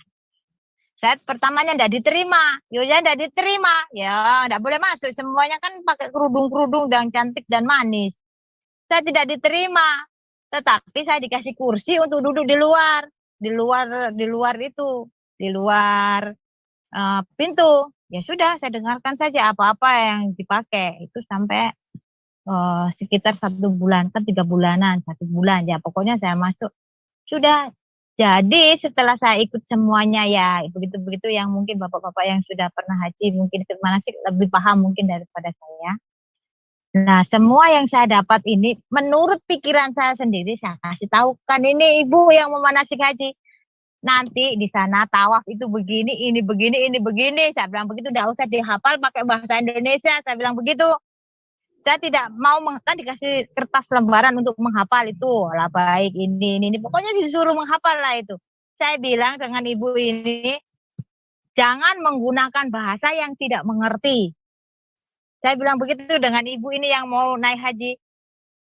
Saya pertamanya enggak diterima. Ya enggak diterima. Ya, enggak boleh masuk. Semuanya kan pakai kerudung-kerudung dan cantik dan manis. Saya tidak diterima. Tetapi saya dikasih kursi untuk duduk di luar pintu. Ya sudah, saya dengarkan saja apa-apa yang dipakai. Itu sampai sekitar 1 bulan, kan 3 bulanan, 1 bulan. Ya pokoknya saya masuk. Sudah. Jadi setelah saya ikut semuanya ya, begitu-begitu yang mungkin bapak-bapak yang sudah pernah haji mungkin ikut manasik lebih paham mungkin daripada saya. Nah, semua yang saya dapat ini menurut pikiran saya sendiri saya kasih tahu kan ini Ibu yang mau manasik haji. Nanti di sana tawaf itu begini, ini begini, ini begini. Saya bilang begitu, enggak usah dihafal pakai bahasa Indonesia. Saya bilang begitu. Saya tidak mau kan dikasih kertas lembaran untuk menghafal itu. Lah baik ini. Pokoknya disuruh menghafal lah itu. Saya bilang dengan ibu ini, Jangan menggunakan bahasa yang tidak mengerti. Saya bilang begitu dengan ibu ini yang mau naik haji.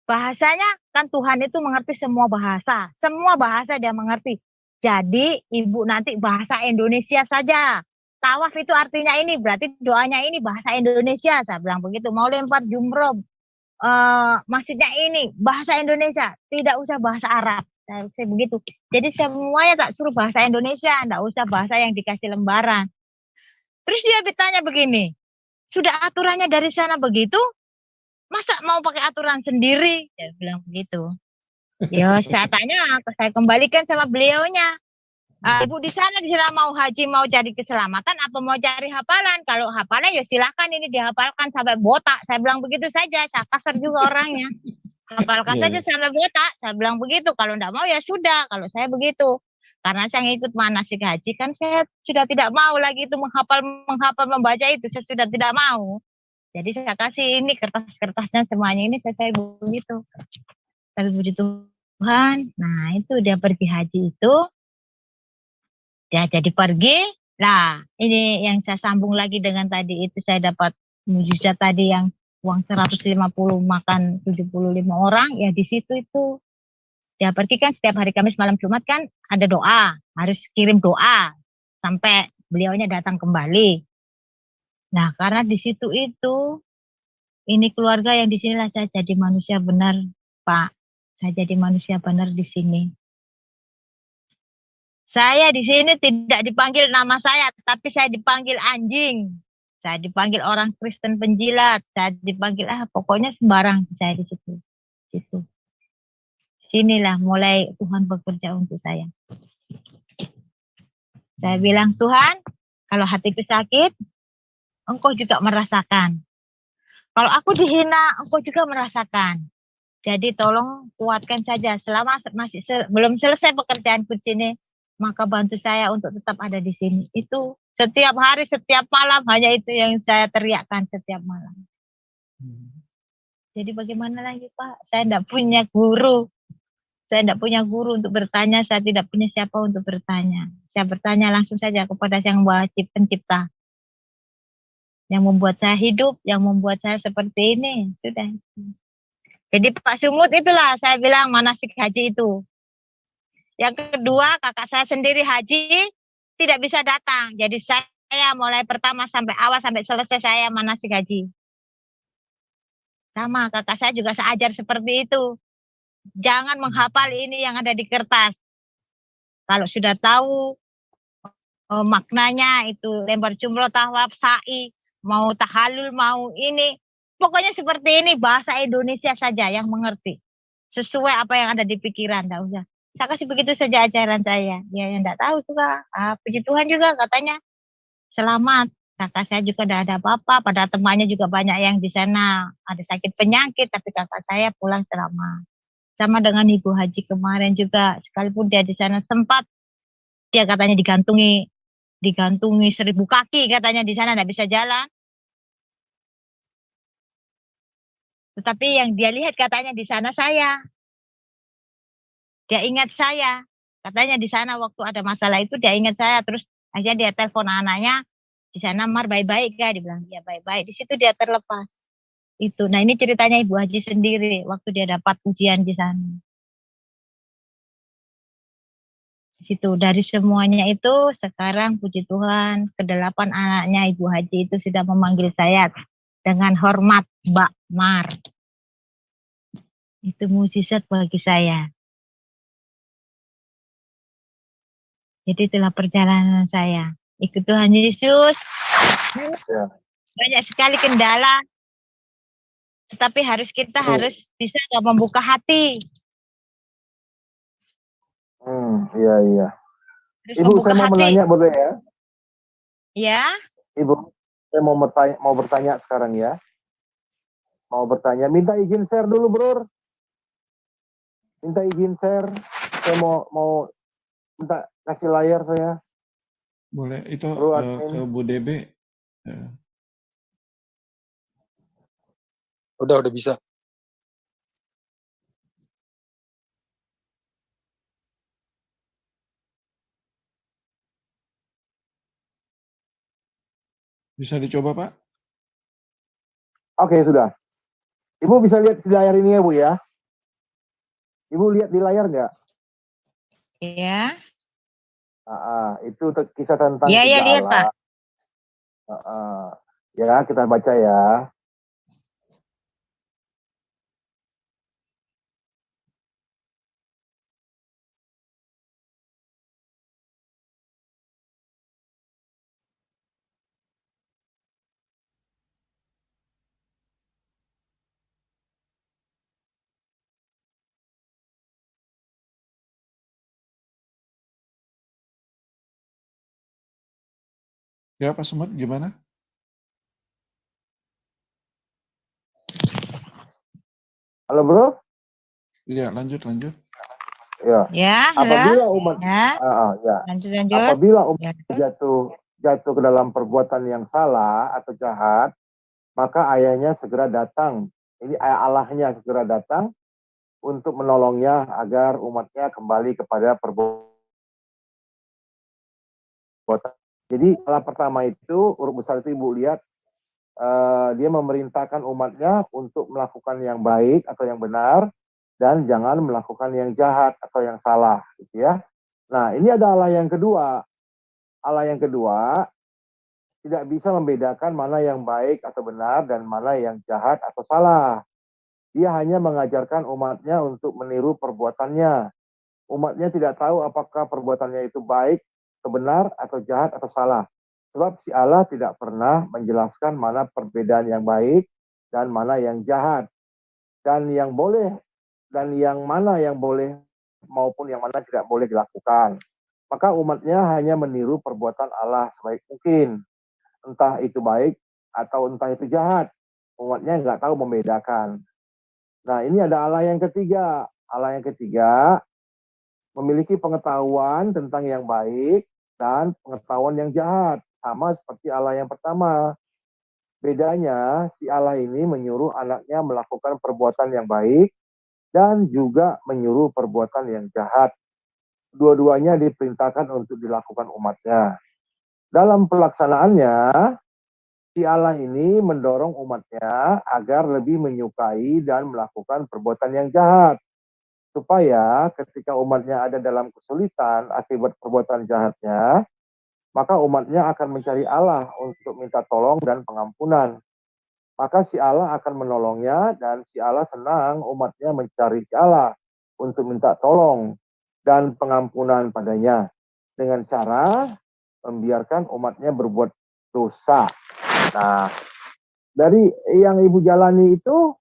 Bahasanya kan Tuhan itu mengerti semua bahasa. Semua bahasa dia mengerti. Jadi ibu nanti bahasa Indonesia saja. Tawaf itu artinya ini, berarti doanya ini bahasa Indonesia. Saya bilang begitu. Mau lempar jumroh, maksudnya ini bahasa Indonesia. Tidak usah bahasa Arab. Saya begitu. Jadi semuanya tak suruh bahasa Indonesia. Tidak usah bahasa yang dikasih lembaran. Terus dia bertanya begini, sudah aturannya dari sana begitu, masa mau pakai aturan sendiri? Dia bilang begitu. Ya, saya tanya, saya kembalikan sama beliaunya. Ibu di sana mau haji, mau cari keselamatan, apa mau cari hafalan? Kalau hafalan ya silakan ini dihafalkan sampai botak. Saya bilang begitu saja, saya kasar juga orangnya. Hafalkan saja sampai botak. Saya bilang begitu, kalau enggak mau ya sudah, kalau saya begitu. Karena saya ikut manasik haji, kan saya sudah tidak mau lagi itu menghafal, membaca itu, saya sudah tidak mau. Jadi saya kasih ini kertas-kertasnya semuanya ini saya begitu. Tapi puji Tuhan, nah itu dia pergi haji itu, dia jadi pergi. Nah ini yang saya sambung lagi dengan tadi itu saya dapat mujizat tadi yang uang 150 makan 75 orang, ya di situ itu. Dia pergi kan setiap hari Kamis malam Jumat kan ada doa, harus kirim doa sampai beliaunya datang kembali. Nah karena di situ itu, ini keluarga yang di sinilah saya jadi manusia benar, Pak. Saya jadi manusia benar di sini. Saya di sini tidak dipanggil nama saya, tapi saya dipanggil anjing. Saya dipanggil orang Kristen penjilat. Saya dipanggil pokoknya sembarang saya di situ. Situ. Sinilah mulai Tuhan bekerja untuk saya. Saya bilang, Tuhan, kalau hatiku sakit, Engkau juga merasakan. Kalau aku dihina, Engkau juga merasakan. Jadi tolong kuatkan saja. Selama masih belum selesai pekerjaanku di sini, maka bantu saya untuk tetap ada di sini. Itu setiap hari, setiap malam, hanya itu yang saya teriakkan setiap malam. Jadi bagaimana lagi Pak? Saya tidak punya guru. Saya tidak punya guru untuk bertanya, saya tidak punya siapa untuk bertanya. Saya bertanya langsung saja kepada Sang Wajib Pencipta. Yang membuat saya hidup, yang membuat saya seperti ini. Sudah. Jadi Pak Sumut itulah saya bilang manasik haji itu. Yang kedua, kakak saya sendiri haji, tidak bisa datang. Jadi saya mulai pertama sampai awal, sampai selesai saya manasik haji. Sama, kakak saya juga saya ajar seperti itu. Jangan menghafal ini yang ada di kertas. Kalau sudah tahu maknanya itu lempar jumroh, tawaf, sa'i, mau tahalul, mau ini. Pokoknya seperti ini, bahasa Indonesia saja yang mengerti. Sesuai apa yang ada di pikiran, enggak usah. Saya kasih begitu saja ajaran saya. Ya yang enggak tahu juga. Puji Tuhan juga katanya selamat. Kakak saya juga tidak ada apa-apa. Pada temannya juga banyak yang di sana ada sakit penyakit, tapi kakak saya pulang selamat. Sama dengan Ibu Haji kemarin juga, sekalipun dia di sana sempat, dia katanya digantungi 1000 kaki katanya di sana, tidak bisa jalan. Tetapi yang dia lihat katanya di sana saya. Dia ingat saya. Katanya di sana waktu ada masalah itu dia ingat saya. Terus akhirnya dia telepon anaknya. Di sana Mar baik-baik ya. Dia bilang ya baik-baik. Di situ dia terlepas. Itu. Nah ini ceritanya Ibu Haji sendiri. Waktu dia dapat ujian di sana. Di situ. Dari semuanya itu sekarang puji Tuhan. Ke-8 anaknya Ibu Haji itu sudah memanggil saya. Dengan hormat Mbak Mar. Itu mukjizat bagi saya. Jadi itulah perjalanan saya. Ikut Tuhan Yesus. Ya. Banyak sekali kendala. Tetapi kita harus bisa membuka hati. Iya. Harus Ibu, membuka saya mau hati. menanya boleh ya? Ya. Ibu, saya mau bertanya sekarang ya. Mau bertanya, minta izin share dulu, Bro. Minta izin share. Saya mau minta kasih layar saya. Boleh, itu Bro, ke Bu Debe. Udah bisa. Bisa dicoba, Pak? Oke, sudah. Ibu bisa lihat di layar ini ya, Bu ya. Ibu lihat di layar nggak? Ya. Itu kisah tentang Iya, ya, tiga lihat, Pak. Allah. Ya, kita baca ya. Ya, Pak Sumut, gimana? Halo, Bro? Iya, lanjut. Ya. Ya, Apabila halo. umat Ya, ya. lanjut. Apabila umat Ya. jatuh ke dalam perbuatan yang salah atau jahat, maka ayahnya segera datang. Ini ayah Allahnya segera datang untuk menolongnya agar umatnya kembali kepada perbuatan. Jadi Allah pertama itu, huruf besar itu Ibu lihat, dia memerintahkan umatnya untuk melakukan yang baik atau yang benar, dan jangan melakukan yang jahat atau yang salah, gitu ya. Nah, ini ada Allah yang kedua. Allah yang kedua tidak bisa membedakan mana yang baik atau benar dan mana yang jahat atau salah. Dia hanya mengajarkan umatnya untuk meniru perbuatannya. Umatnya tidak tahu apakah perbuatannya itu baik, benar, atau jahat, atau salah. Sebab si Allah tidak pernah menjelaskan mana perbedaan yang baik dan mana yang jahat. Dan yang boleh, dan yang mana yang boleh maupun yang mana tidak boleh dilakukan. Maka umatnya hanya meniru perbuatan Allah sebaik mungkin. Entah itu baik atau entah itu jahat. Umatnya nggak tahu membedakan. Nah, ini ada Allah yang ketiga. Allah yang ketiga memiliki pengetahuan tentang yang baik dan pengetahuan yang jahat. Sama seperti Allah yang pertama. Bedanya, si Allah ini menyuruh anaknya melakukan perbuatan yang baik dan juga menyuruh perbuatan yang jahat. Dua-duanya diperintahkan untuk dilakukan umatnya. Dalam pelaksanaannya, si Allah ini mendorong umatnya agar lebih menyukai dan melakukan perbuatan yang jahat. Supaya ketika umatnya ada dalam kesulitan akibat perbuatan jahatnya, maka umatnya akan mencari Allah untuk minta tolong dan pengampunan. Maka si Allah akan menolongnya dan si Allah senang umatnya mencari si Allah untuk minta tolong dan pengampunan padanya dengan cara membiarkan umatnya berbuat dosa. Nah, dari yang Ibu jalani itu,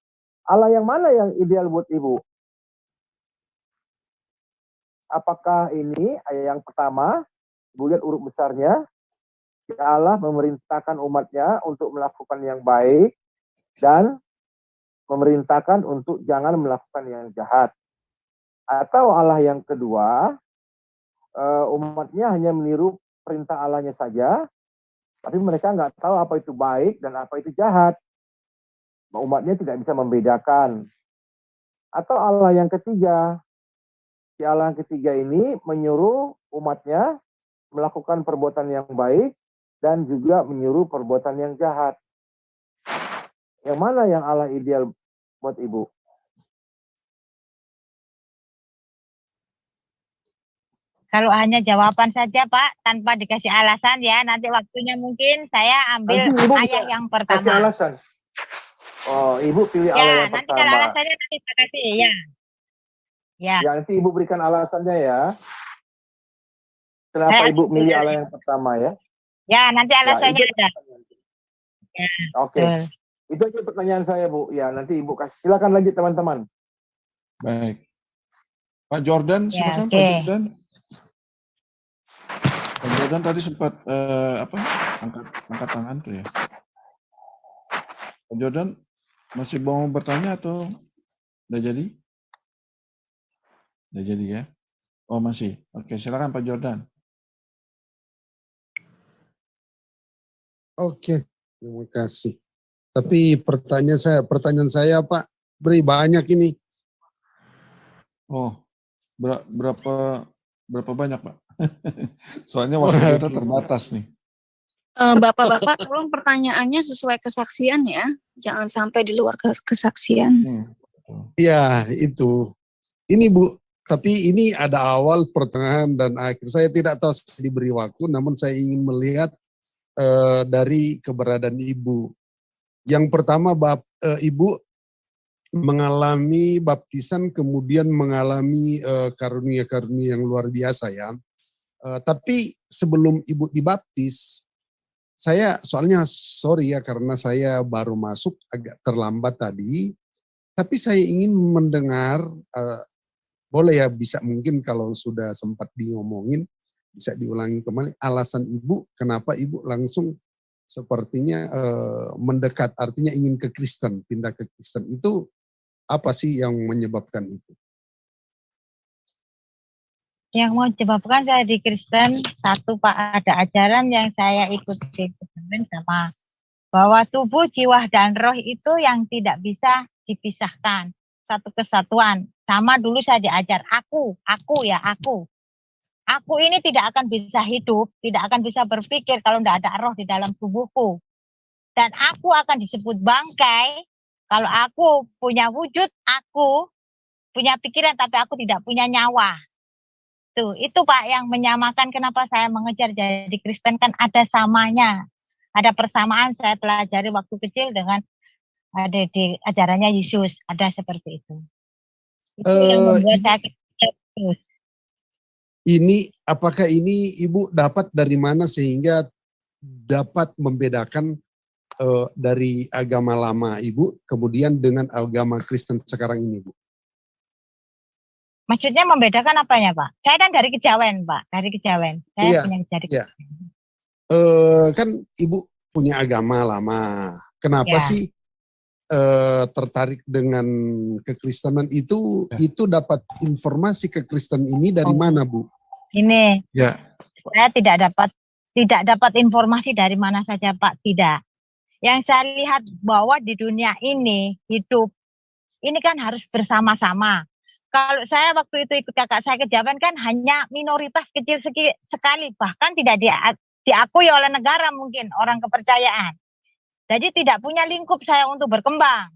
Allah yang mana yang ideal buat Ibu? Apakah ini ayat yang pertama, Ibu lihat huruf besarnya, Allah memerintahkan umatnya untuk melakukan yang baik dan memerintahkan untuk jangan melakukan yang jahat. Atau Allah yang kedua, umatnya hanya meniru perintah Allahnya saja, tapi mereka nggak tahu apa itu baik dan apa itu jahat. Umatnya tidak bisa membedakan. Atau Allah yang ketiga, si Allah yang ketiga ini menyuruh umatnya melakukan perbuatan yang baik dan juga menyuruh perbuatan yang jahat. Yang mana yang Allah ideal buat Ibu? Kalau hanya jawaban saja, Pak, tanpa dikasih alasan ya, nanti waktunya mungkin saya ambil Nanti Ibu ayah bisa yang kasih pertama. alasan. Oh, Ibu pilih Allah Ya, yang nanti kalau pertama. alasannya nanti saya kasih, ya. Ya, Ya, nanti Ibu berikan alasannya ya. Kenapa saya Ibu milih ambil. Allah yang pertama ya? Ya, nanti Ya, alasannya itu ada. Ya, Oke. betul. Itu aja pertanyaan saya, Bu. Ya, nanti Ibu kasih. Silakan lanjut, teman-teman. Baik. Pak Jordan, Ya, silakan oke. Pak Jordan. Pak Jordan tadi sempat angkat tangan tuh ya. Pak Jordan masih mau bertanya atau udah jadi? Udah jadi ya? Oh masih. Oke, silakan Pak Jordan. Oke, terima kasih. Tapi pertanyaan saya Pak, beri banyak ini. Oh, berapa banyak Pak? Soalnya waktu kita Waduh. terbatas nih. Bapak-bapak tolong pertanyaannya sesuai kesaksian ya. Jangan sampai di luar kesaksian. Ya, itu. Ini Bu, tapi ini ada awal, pertengahan, dan akhir. Saya tidak tahu saya diberi waktu, namun saya ingin melihat dari keberadaan Ibu. Yang pertama, Ibu mengalami baptisan, kemudian mengalami karunia-karunia yang luar biasa ya. Tapi sebelum Ibu dibaptis, saya soalnya sorry ya karena saya baru masuk agak terlambat tadi, tapi saya ingin mendengar, boleh ya bisa mungkin kalau sudah sempat diomongin, bisa diulangi kembali alasan Ibu, kenapa Ibu langsung sepertinya mendekat, artinya ingin ke Kristen, pindah ke Kristen. Itu apa sih yang menyebabkan itu? Yang mau menyebabkan saya di Kristen, satu Pak, ada ajaran yang saya ikuti sama bahwa tubuh, jiwa, dan roh itu yang tidak bisa dipisahkan, satu kesatuan. Sama dulu saya diajar, aku ini tidak akan bisa hidup, tidak akan bisa berpikir kalau tidak ada roh di dalam tubuhku. Dan aku akan disebut bangkai kalau aku punya wujud, aku punya pikiran, tapi aku tidak punya nyawa. Tuh, itu Pak yang menyamakan kenapa saya mengejar jadi Kristen, kan ada samanya. Ada persamaan saya pelajari waktu kecil dengan ada di ajarannya Yesus, ada seperti itu. Itu yang membuat saya terus. Ini apakah ini Ibu dapat dari mana sehingga dapat membedakan dari agama lama Ibu kemudian dengan agama Kristen sekarang ini, Bu? Maksudnya membedakan apanya, Pak? Saya kan dari Kejawen, Pak. Dari Kejawen. Saya punya dari Kejawen. Kan Ibu punya agama lama. Kenapa sih tertarik dengan kekristenan itu? Itu dapat informasi kekristen ini dari mana, Bu? Ini. Ya. Saya tidak dapat informasi dari mana saja, Pak. Tidak. Yang saya lihat bahwa di dunia ini hidup ini kan harus bersama-sama. Kalau saya waktu itu ikut kakak saya ke Jawa kan hanya minoritas kecil sekali, bahkan tidak diakui oleh negara mungkin, orang kepercayaan. Jadi tidak punya lingkup saya untuk berkembang.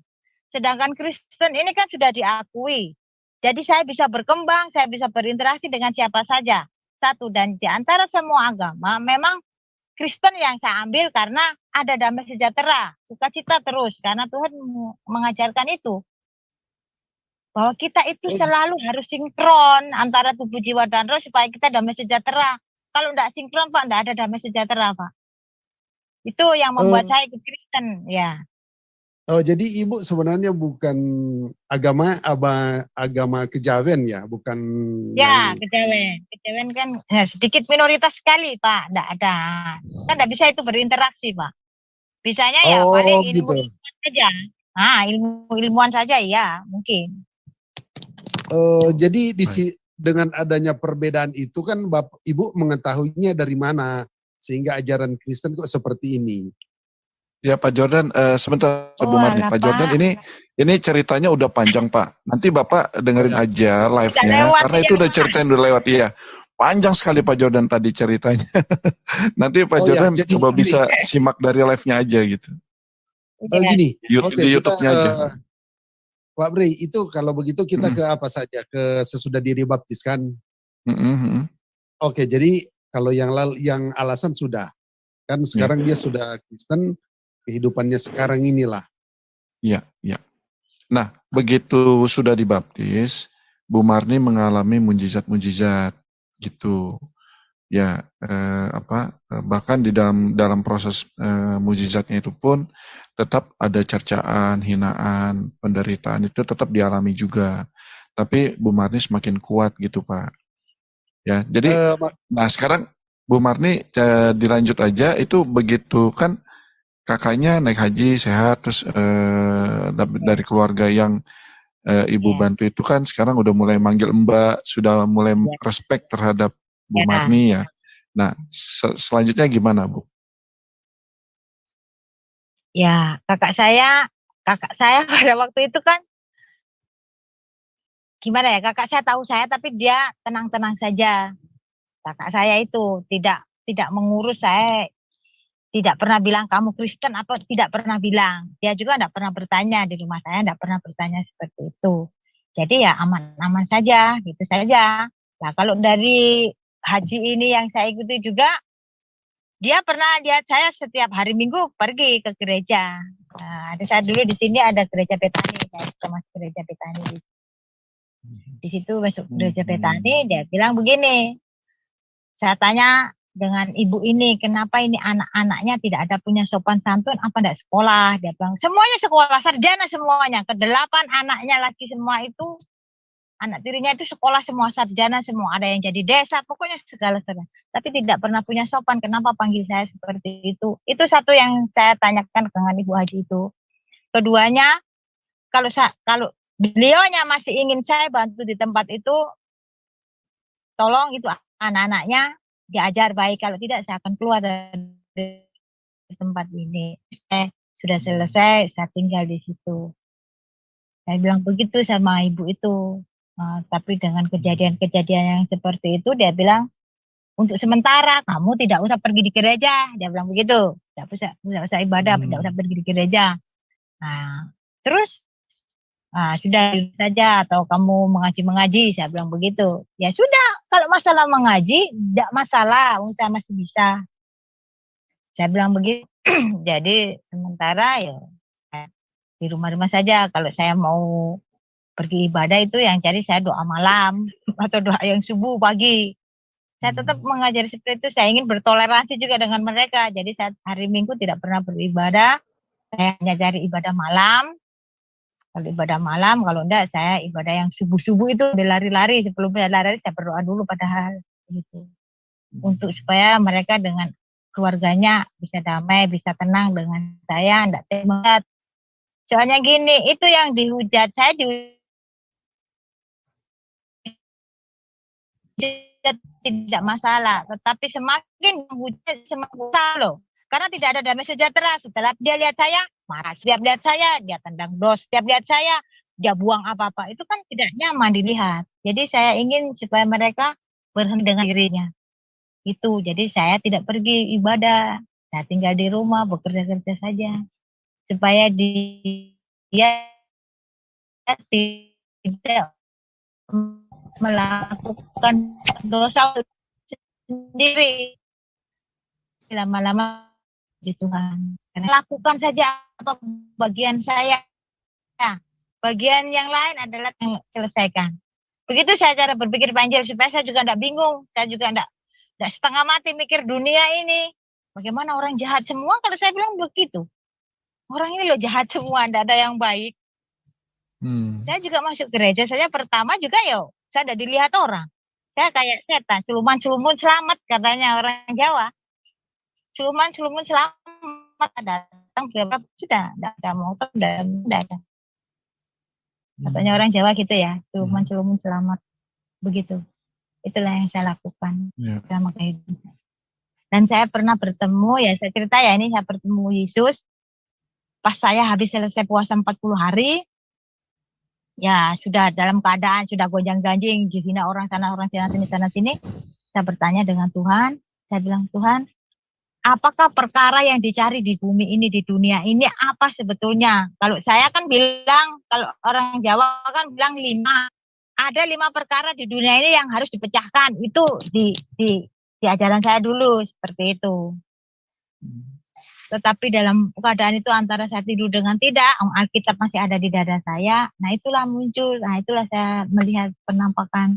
Sedangkan Kristen ini kan sudah diakui. Jadi saya bisa berkembang, saya bisa berinteraksi dengan siapa saja. Satu, dan di antara semua agama, memang Kristen yang saya ambil karena ada damai sejahtera, sukacita terus, karena Tuhan mengajarkan itu. Bahwa kita itu selalu harus sinkron antara tubuh, jiwa, dan roh supaya kita damai sejahtera. Kalau tidak sinkron, Pak, tidak ada damai sejahtera, Pak. Itu yang membuat saya ikut Kristen, ya. Oh, jadi Ibu sebenarnya bukan agama Kejawen ya, bukan? Ya, Kejawen. Kejawen kan sedikit minoritas sekali, Pak. Tidak ada. Kan tidak bisa itu berinteraksi, Pak. Bisanya ya paling gitu. Ilmuwan saja. Ilmuwan saja, ya, mungkin. Jadi dengan adanya perbedaan itu kan Ibu mengetahuinya dari mana sehingga ajaran Kristen kok seperti ini? Ya Pak Jordan, sebentar Bu Marni. Pak Jordan ini ceritanya udah panjang Pak. Nanti Bapak dengerin aja live-nya karena itu udah ceritain udah lewat ya. Panjang sekali Pak Jordan tadi ceritanya. Nanti Pak Jordan coba bisa simak dari live-nya aja gitu. Gini. Di YouTube-nya aja. Pak Bri, itu kalau begitu kita ke apa saja? Ke sesudah dia dibaptis kan? Oke, jadi kalau yang alasan sudah. Kan sekarang dia sudah Kristen, kehidupannya sekarang inilah. Iya, iya. Nah, begitu sudah dibaptis, Bu Marni mengalami mujizat-mujizat gitu. Ya, bahkan di dalam proses mujizatnya itu pun tetap ada cercaan, hinaan, penderitaan itu tetap dialami juga. Tapi Bu Marni semakin kuat gitu Pak. Ya, jadi nah sekarang Bu Marni dilanjut aja, itu begitu kan kakaknya naik haji sehat, terus dari keluarga yang Ibu bantu itu kan sekarang udah mulai manggil Mbak, sudah mulai respect terhadap Bu Marni ya. Nah, selanjutnya gimana Bu? Ya, kakak saya pada waktu itu kan gimana ya, kakak saya tahu saya tapi dia tenang-tenang saja. Kakak saya itu tidak mengurus saya. tidak pernah bilang kamu Kristen atau tidak pernah bilang. Dia juga tidak pernah bertanya di rumah saya, tidak pernah bertanya seperti itu. Jadi ya aman-aman saja, gitu saja. Nah kalau dari haji ini yang saya ikuti juga, dia pernah lihat saya setiap hari Minggu pergi ke gereja. Nah, ada saat dulu di sini ada gereja Betani, saya suka masuk gereja Betani. Di situ masuk gereja Betani, dia bilang begini. Saya tanya dengan ibu ini, kenapa ini anak-anaknya tidak ada punya sopan santun, apa enggak sekolah? Dia bilang, semuanya sekolah, sarjana semuanya. Ke-8 anaknya laki semua itu, anak tirinya itu sekolah semua, sarjana semua. Ada yang jadi desa, pokoknya segala-segala. Tapi tidak pernah punya sopan, kenapa panggil saya seperti itu? Itu satu yang saya tanyakan dengan Ibu Haji itu. Keduanya, kalau beliaunya masih ingin saya bantu di tempat itu, tolong itu anak-anaknya diajar baik, kalau tidak saya akan keluar dari tempat ini. Sudah selesai, saya tinggal di situ. Saya bilang begitu sama ibu itu. Tapi dengan kejadian-kejadian yang seperti itu, dia bilang, untuk sementara kamu tidak usah pergi di gereja. Dia bilang begitu. Tidak usah ibadah, tidak usah pergi di gereja. Nah, terus sudah saja atau kamu mengaji, saya bilang begitu. Ya sudah, kalau masalah mengaji, tidak masalah, saya masih bisa. Saya bilang begitu. Jadi sementara ya di rumah-rumah saja. Kalau saya mau pergi ibadah itu yang cari saya doa malam atau doa yang subuh pagi. Saya tetap mengajari seperti itu. Saya ingin bertoleransi juga dengan mereka. Jadi saya hari Minggu tidak pernah beribadah. Saya hanya cari ibadah malam. Kalau ibadah malam, kalau enggak saya ibadah yang subuh-subuh itu lari-lari. Sebelum saya lari saya berdoa dulu padahal gitu. Untuk supaya mereka dengan keluarganya bisa damai, bisa tenang dengan saya, enggak temat. Soalnya gini, itu yang dihujat saya tidak masalah, tetapi semakin menghujat semakin salah loh. Karena tidak ada damai sejahtera. Setelah dia lihat saya, marah. Setiap lihat saya, dia tendang dos. Setiap lihat saya, dia buang apa-apa. Itu kan tidak nyaman dilihat. Jadi saya ingin supaya mereka berhenti dengan dirinya. Itu. Jadi saya tidak pergi ibadah. Saya tinggal di rumah, bekerja-kerja saja. Supaya dia tidak melakukan dosa sendiri. Lama-lama di Tuhan. Karena lakukan saja apa bagian saya. Nah, bagian yang lain adalah yang selesaikan. Begitu saya cara berpikir panjang supaya saya juga tidak bingung. Saya juga tidak setengah mati mikir dunia ini. Bagaimana orang jahat semua kalau saya bilang begitu. Orang ini loh jahat semua, tidak ada yang baik. Saya juga masuk gereja saja pertama juga saya tidak dilihat orang. Saya kayak setan, celuman-celumun selamat katanya orang Jawa. Celuman-celumun selamat datang berapa sudah tidak ada motor, tidak ada. Katanya orang Jawa gitu ya, celuman-celumun selamat begitu. Itulah yang saya lakukan selama kehidupan. Dan saya pernah bertemu saya cerita ini saya bertemu Yesus pas saya habis selesai puasa 40 hari. Ya sudah dalam keadaan sudah gonjang-ganjing, dihina orang sana sini. Saya bertanya dengan Tuhan, saya bilang Tuhan, apakah perkara yang dicari di bumi ini, di dunia ini apa sebetulnya? Kalau saya kan bilang, kalau orang Jawa kan bilang 5. Ada 5 perkara di dunia ini yang harus dipecahkan. Itu di ajaran saya dulu seperti itu. Tetapi dalam keadaan itu antara saya tidur dengan tidak, Alkitab masih ada di dada saya. Nah itulah muncul, itulah saya melihat penampakan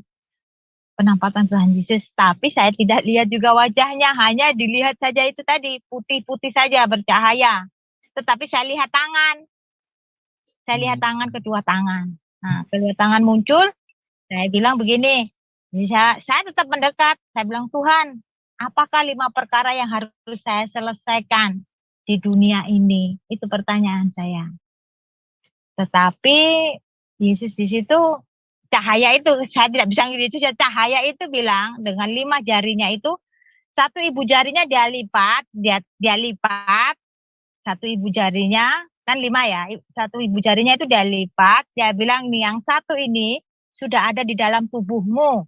Tuhan Yesus. Tapi saya tidak lihat juga wajahnya, hanya dilihat saja itu tadi, putih-putih saja bercahaya. Tetapi saya lihat tangan. Saya lihat tangan, kedua tangan. Nah kedua tangan muncul, saya bilang begini, saya tetap mendekat. Saya bilang Tuhan, apakah 5 perkara yang harus saya selesaikan di dunia ini? Itu pertanyaan saya. Tetapi Yesus di situ cahaya itu saya tidak bisa ngerti itu cahaya itu bilang dengan 5 jarinya itu 1 ibu jarinya dia lipat 1 ibu jarinya kan 5 ya 1 ibu jarinya itu dia lipat, dia bilang nih yang 1 ini sudah ada di dalam tubuhmu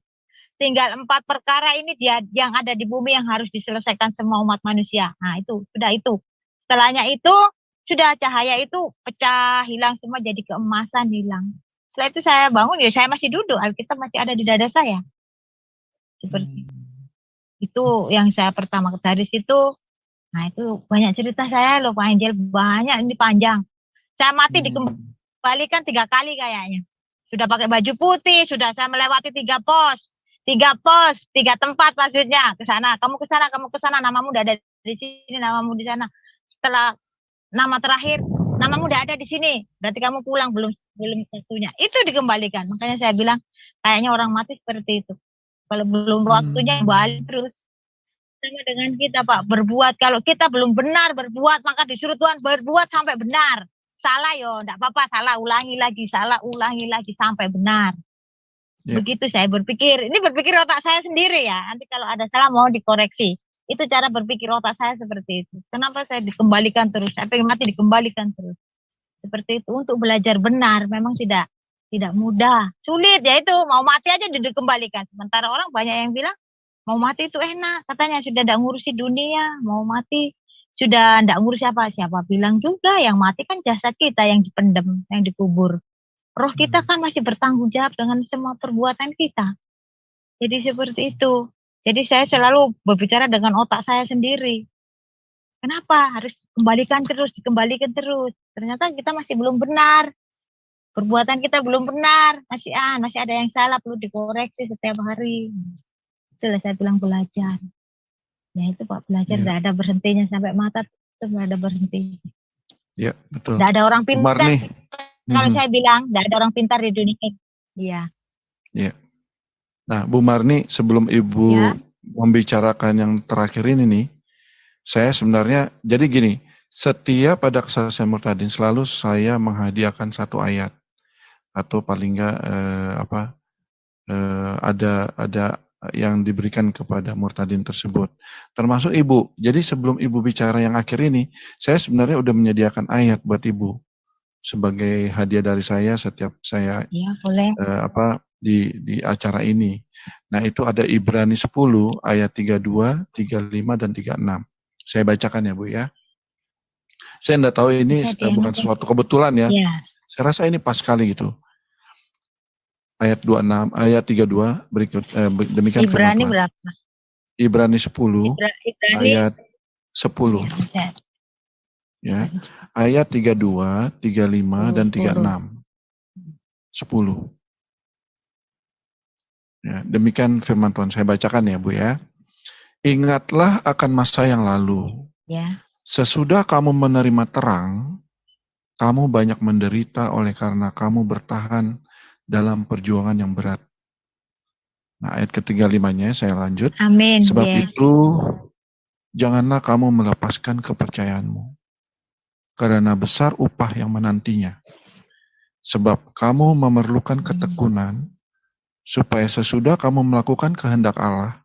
tinggal 4 perkara ini dia yang ada di bumi yang harus diselesaikan semua umat manusia. Nah itu, sudah itu. Setelahnya itu, sudah cahaya itu pecah, hilang semua jadi keemasan, hilang. Setelah itu saya bangun, ya saya masih duduk, Alkitab masih ada di dada saya. Seperti itu yang saya pertama dari situ. Nah itu banyak cerita saya loh Pak Angel, banyak, ini panjang. Saya mati dikembalikan 3 kali kayaknya. Sudah pakai baju putih, sudah saya melewati 3 pos. 3 tempat maksudnya. Ke sana, kamu ke sana, kamu ke sana, namamu udah ada di sini, namamu di sana. Setelah nama terakhir, namamu udah ada di sini. Berarti kamu pulang, belum waktunya. Itu dikembalikan. Makanya saya bilang kayaknya orang mati seperti itu. Kalau belum waktunya balik terus. Sama dengan kita Pak, berbuat. Kalau kita belum benar berbuat, maka disuruh Tuhan berbuat sampai benar. Salah yo, enggak apa-apa, salah ulangi lagi sampai benar. Ya. Begitu saya berpikir. Ini berpikir otak saya sendiri ya. Nanti kalau ada salah mau dikoreksi. Itu cara berpikir otak saya seperti itu. Kenapa saya dikembalikan terus? Sampai mati dikembalikan terus. Seperti itu. Untuk belajar benar memang tidak mudah. Sulit ya itu. Mau mati aja dikembalikan. Sementara orang banyak yang bilang mau mati itu enak. Katanya sudah tidak ngurusi dunia. Mau mati sudah tidak ngurus siapa bilang juga yang mati kan jasad kita yang dipendem, yang dikubur. Roh kita kan masih bertanggung jawab dengan semua perbuatan kita. Jadi seperti itu. Jadi saya selalu berbicara dengan otak saya sendiri. Kenapa harus dikembalikan terus? Ternyata kita masih belum benar. Perbuatan kita belum benar. Masih ada yang salah, perlu dikoreksi setiap hari. Itulah saya bilang belajar. Ya itu Pak, belajar tidak ada berhentinya sampai mata itu tidak ada berhenti. Ya, betul. Tidak ada orang pintar. Marni. Kalau saya bilang tidak ada orang pintar di dunia ini. Iya. Ya. Nah, Bu Marni, sebelum Ibu membicarakan yang terakhir ini nih, saya sebenarnya jadi gini, setiap pada kesaksian murtadin selalu saya menghadiahkan 1 ayat atau paling enggak ada yang diberikan kepada murtadin tersebut, termasuk Ibu. Jadi sebelum Ibu bicara yang akhir ini, saya sebenarnya udah menyediakan ayat buat Ibu sebagai hadiah dari saya setiap saya boleh. Di acara ini. Nah itu ada Ibrani 10 ayat 32, 35 dan 36. Saya bacakan ya Bu ya. Saya enggak tahu ini bukan sesuatu kebetulan ya. Saya rasa ini pas sekali gitu. Ayat 26, ayat 32 berikut demikian firman Ibrani Tuhan. berapa? Ibrani 10 ayat 10. Ya. Ayat 32, 35 dan 36. 10. Ya, demikian firman Tuhan. Saya bacakan ya Bu ya. Ingatlah akan masa yang lalu. Ya. Sesudah kamu menerima terang, kamu banyak menderita oleh karena kamu bertahan dalam perjuangan yang berat. Nah, ayat ke-35-nya saya lanjut. Amin. Sebab itu, janganlah kamu melepaskan kepercayaanmu, karena besar upah yang menantinya. Sebab kamu memerlukan ketekunan, supaya sesudah kamu melakukan kehendak Allah,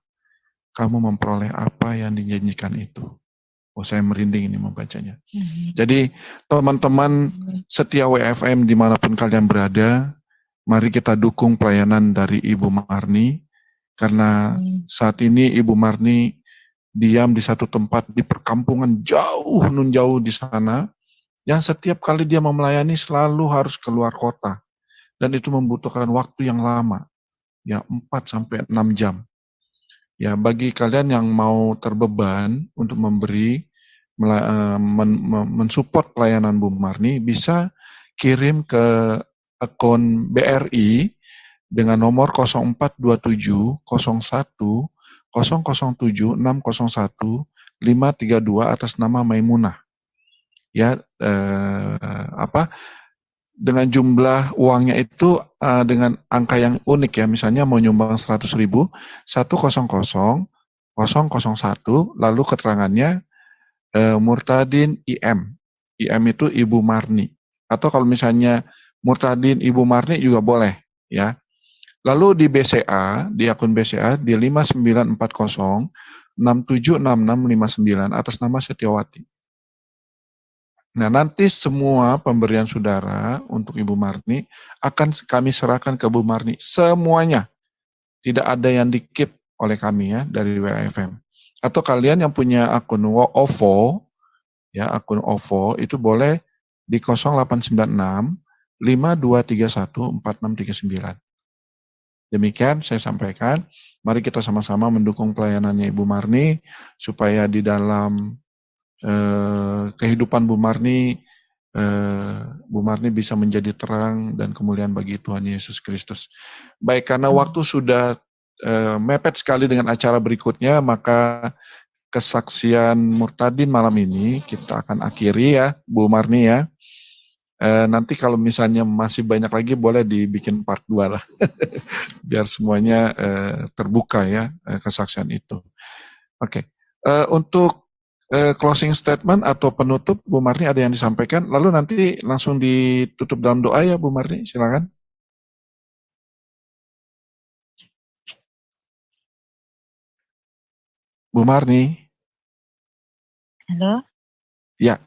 kamu memperoleh apa yang dijanjikan itu. Oh, saya merinding ini membacanya. Jadi, teman-teman setia WFM dimanapun kalian berada, mari kita dukung pelayanan dari Ibu Marni, karena saat ini Ibu Marni diam di satu tempat di perkampungan jauh di sana, yang setiap kali dia melayani selalu harus keluar kota, dan itu membutuhkan waktu yang lama, ya 4-6 jam. Ya, bagi kalian yang mau terbeban untuk mensupport pelayanan Bu Marni, bisa kirim ke akun BRI dengan nomor 0427 01 007 601 532 atas nama Maimunah. Ya, dengan jumlah uangnya itu dengan angka yang unik ya, misalnya mau nyumbang 100.000, 100 001, lalu keterangannya Murtadin IM itu Ibu Marni, atau kalau misalnya Murtadin Ibu Marni juga boleh ya. Lalu di BCA, di akun BCA di 5940 676659 atas nama Setiawati. Nah, nanti semua pemberian saudara untuk Ibu Marni akan kami serahkan ke Bu Marni semuanya. Tidak ada yang di-keep oleh kami ya dari WAFM. Atau kalian yang punya akun OVO, ya akun OVO itu boleh di 0896 5231 4639. Demikian saya sampaikan. Mari kita sama-sama mendukung pelayanannya Ibu Marni supaya di dalam kehidupan Bu Marni bisa menjadi terang dan kemuliaan bagi Tuhan Yesus Kristus. Baik, karena waktu sudah mepet sekali dengan acara berikutnya, maka kesaksian Murtadin malam ini kita akan akhiri ya, Bu Marni ya. Nanti kalau misalnya masih banyak lagi boleh dibikin part 2 lah. Biar semuanya terbuka ya kesaksian itu. Oke. Untuk closing statement atau penutup, Bu Marni ada yang disampaikan, lalu nanti langsung ditutup dalam doa ya Bu Marni, silakan. Bu Marni. Halo? Ya,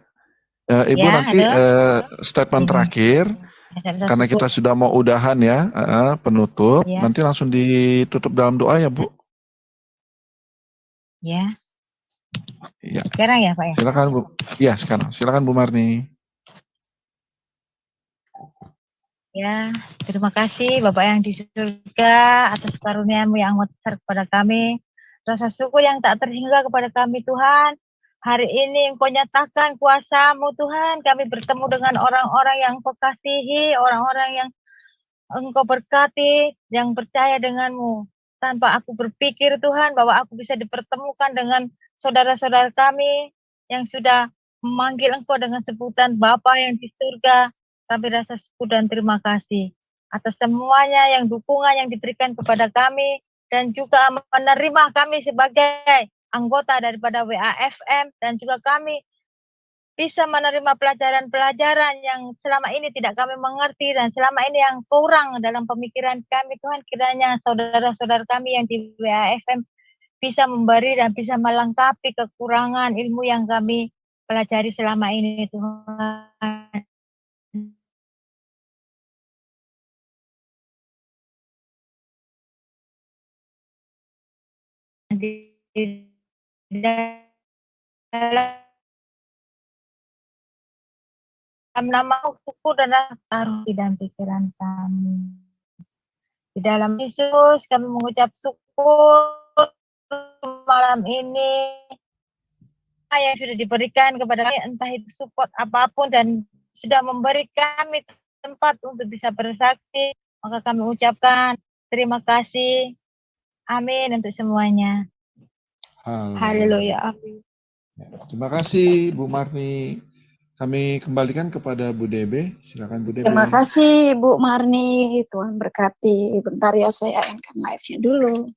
Ibu Ya, nanti statement Ini. terakhir, karena kita sudah mau udahan ya, penutup, Ya. nanti langsung ditutup dalam doa ya Bu. Ya. Ya. Sekarang ya Pak ya? Silakan Bu. Ya sekarang, silakan Bu Marni. Ya, terima kasih Bapak yang di surga atas karunia-Mu yang amat besar kepada kami. Rasa syukur yang tak terhingga kepada kami Tuhan. Hari ini Engkau nyatakan kuasa-Mu Tuhan. Kami bertemu dengan orang-orang yang Engkau kasihi, orang-orang yang Engkau berkati, yang percaya dengan-Mu. Tanpa aku berpikir Tuhan bahwa aku bisa dipertemukan dengan saudara-saudara kami yang sudah memanggil Engkau dengan sebutan Bapa yang di surga. Kami rasa syukur dan terima kasih atas semuanya yang dukungan yang diberikan kepada kami dan juga menerima kami sebagai anggota daripada WAFM dan juga kami bisa menerima pelajaran-pelajaran yang selama ini tidak kami mengerti dan selama ini yang kurang dalam pemikiran kami. Tuhan, kiranya saudara-saudara kami yang di WAFM bisa memberi dan bisa melengkapi kekurangan ilmu yang kami pelajari selama ini, Tuhan. Di dalam nama syukur dan taruh di dalam pikiran kami. Di dalam Yesus kami mengucap syukur malam ini yang sudah diberikan kepada kami, entah itu support apapun dan sudah memberi kami tempat untuk bisa bersaksi, maka kami ucapkan terima kasih. Amin untuk semuanya. Haleluya. Amin. Terima kasih Bu Marni. Kami kembalikan kepada Bu Debe. Silakan Bu Debe. Terima kasih Bu Marni, Tuhan berkati. Bentar ya saya endkan live-nya dulu.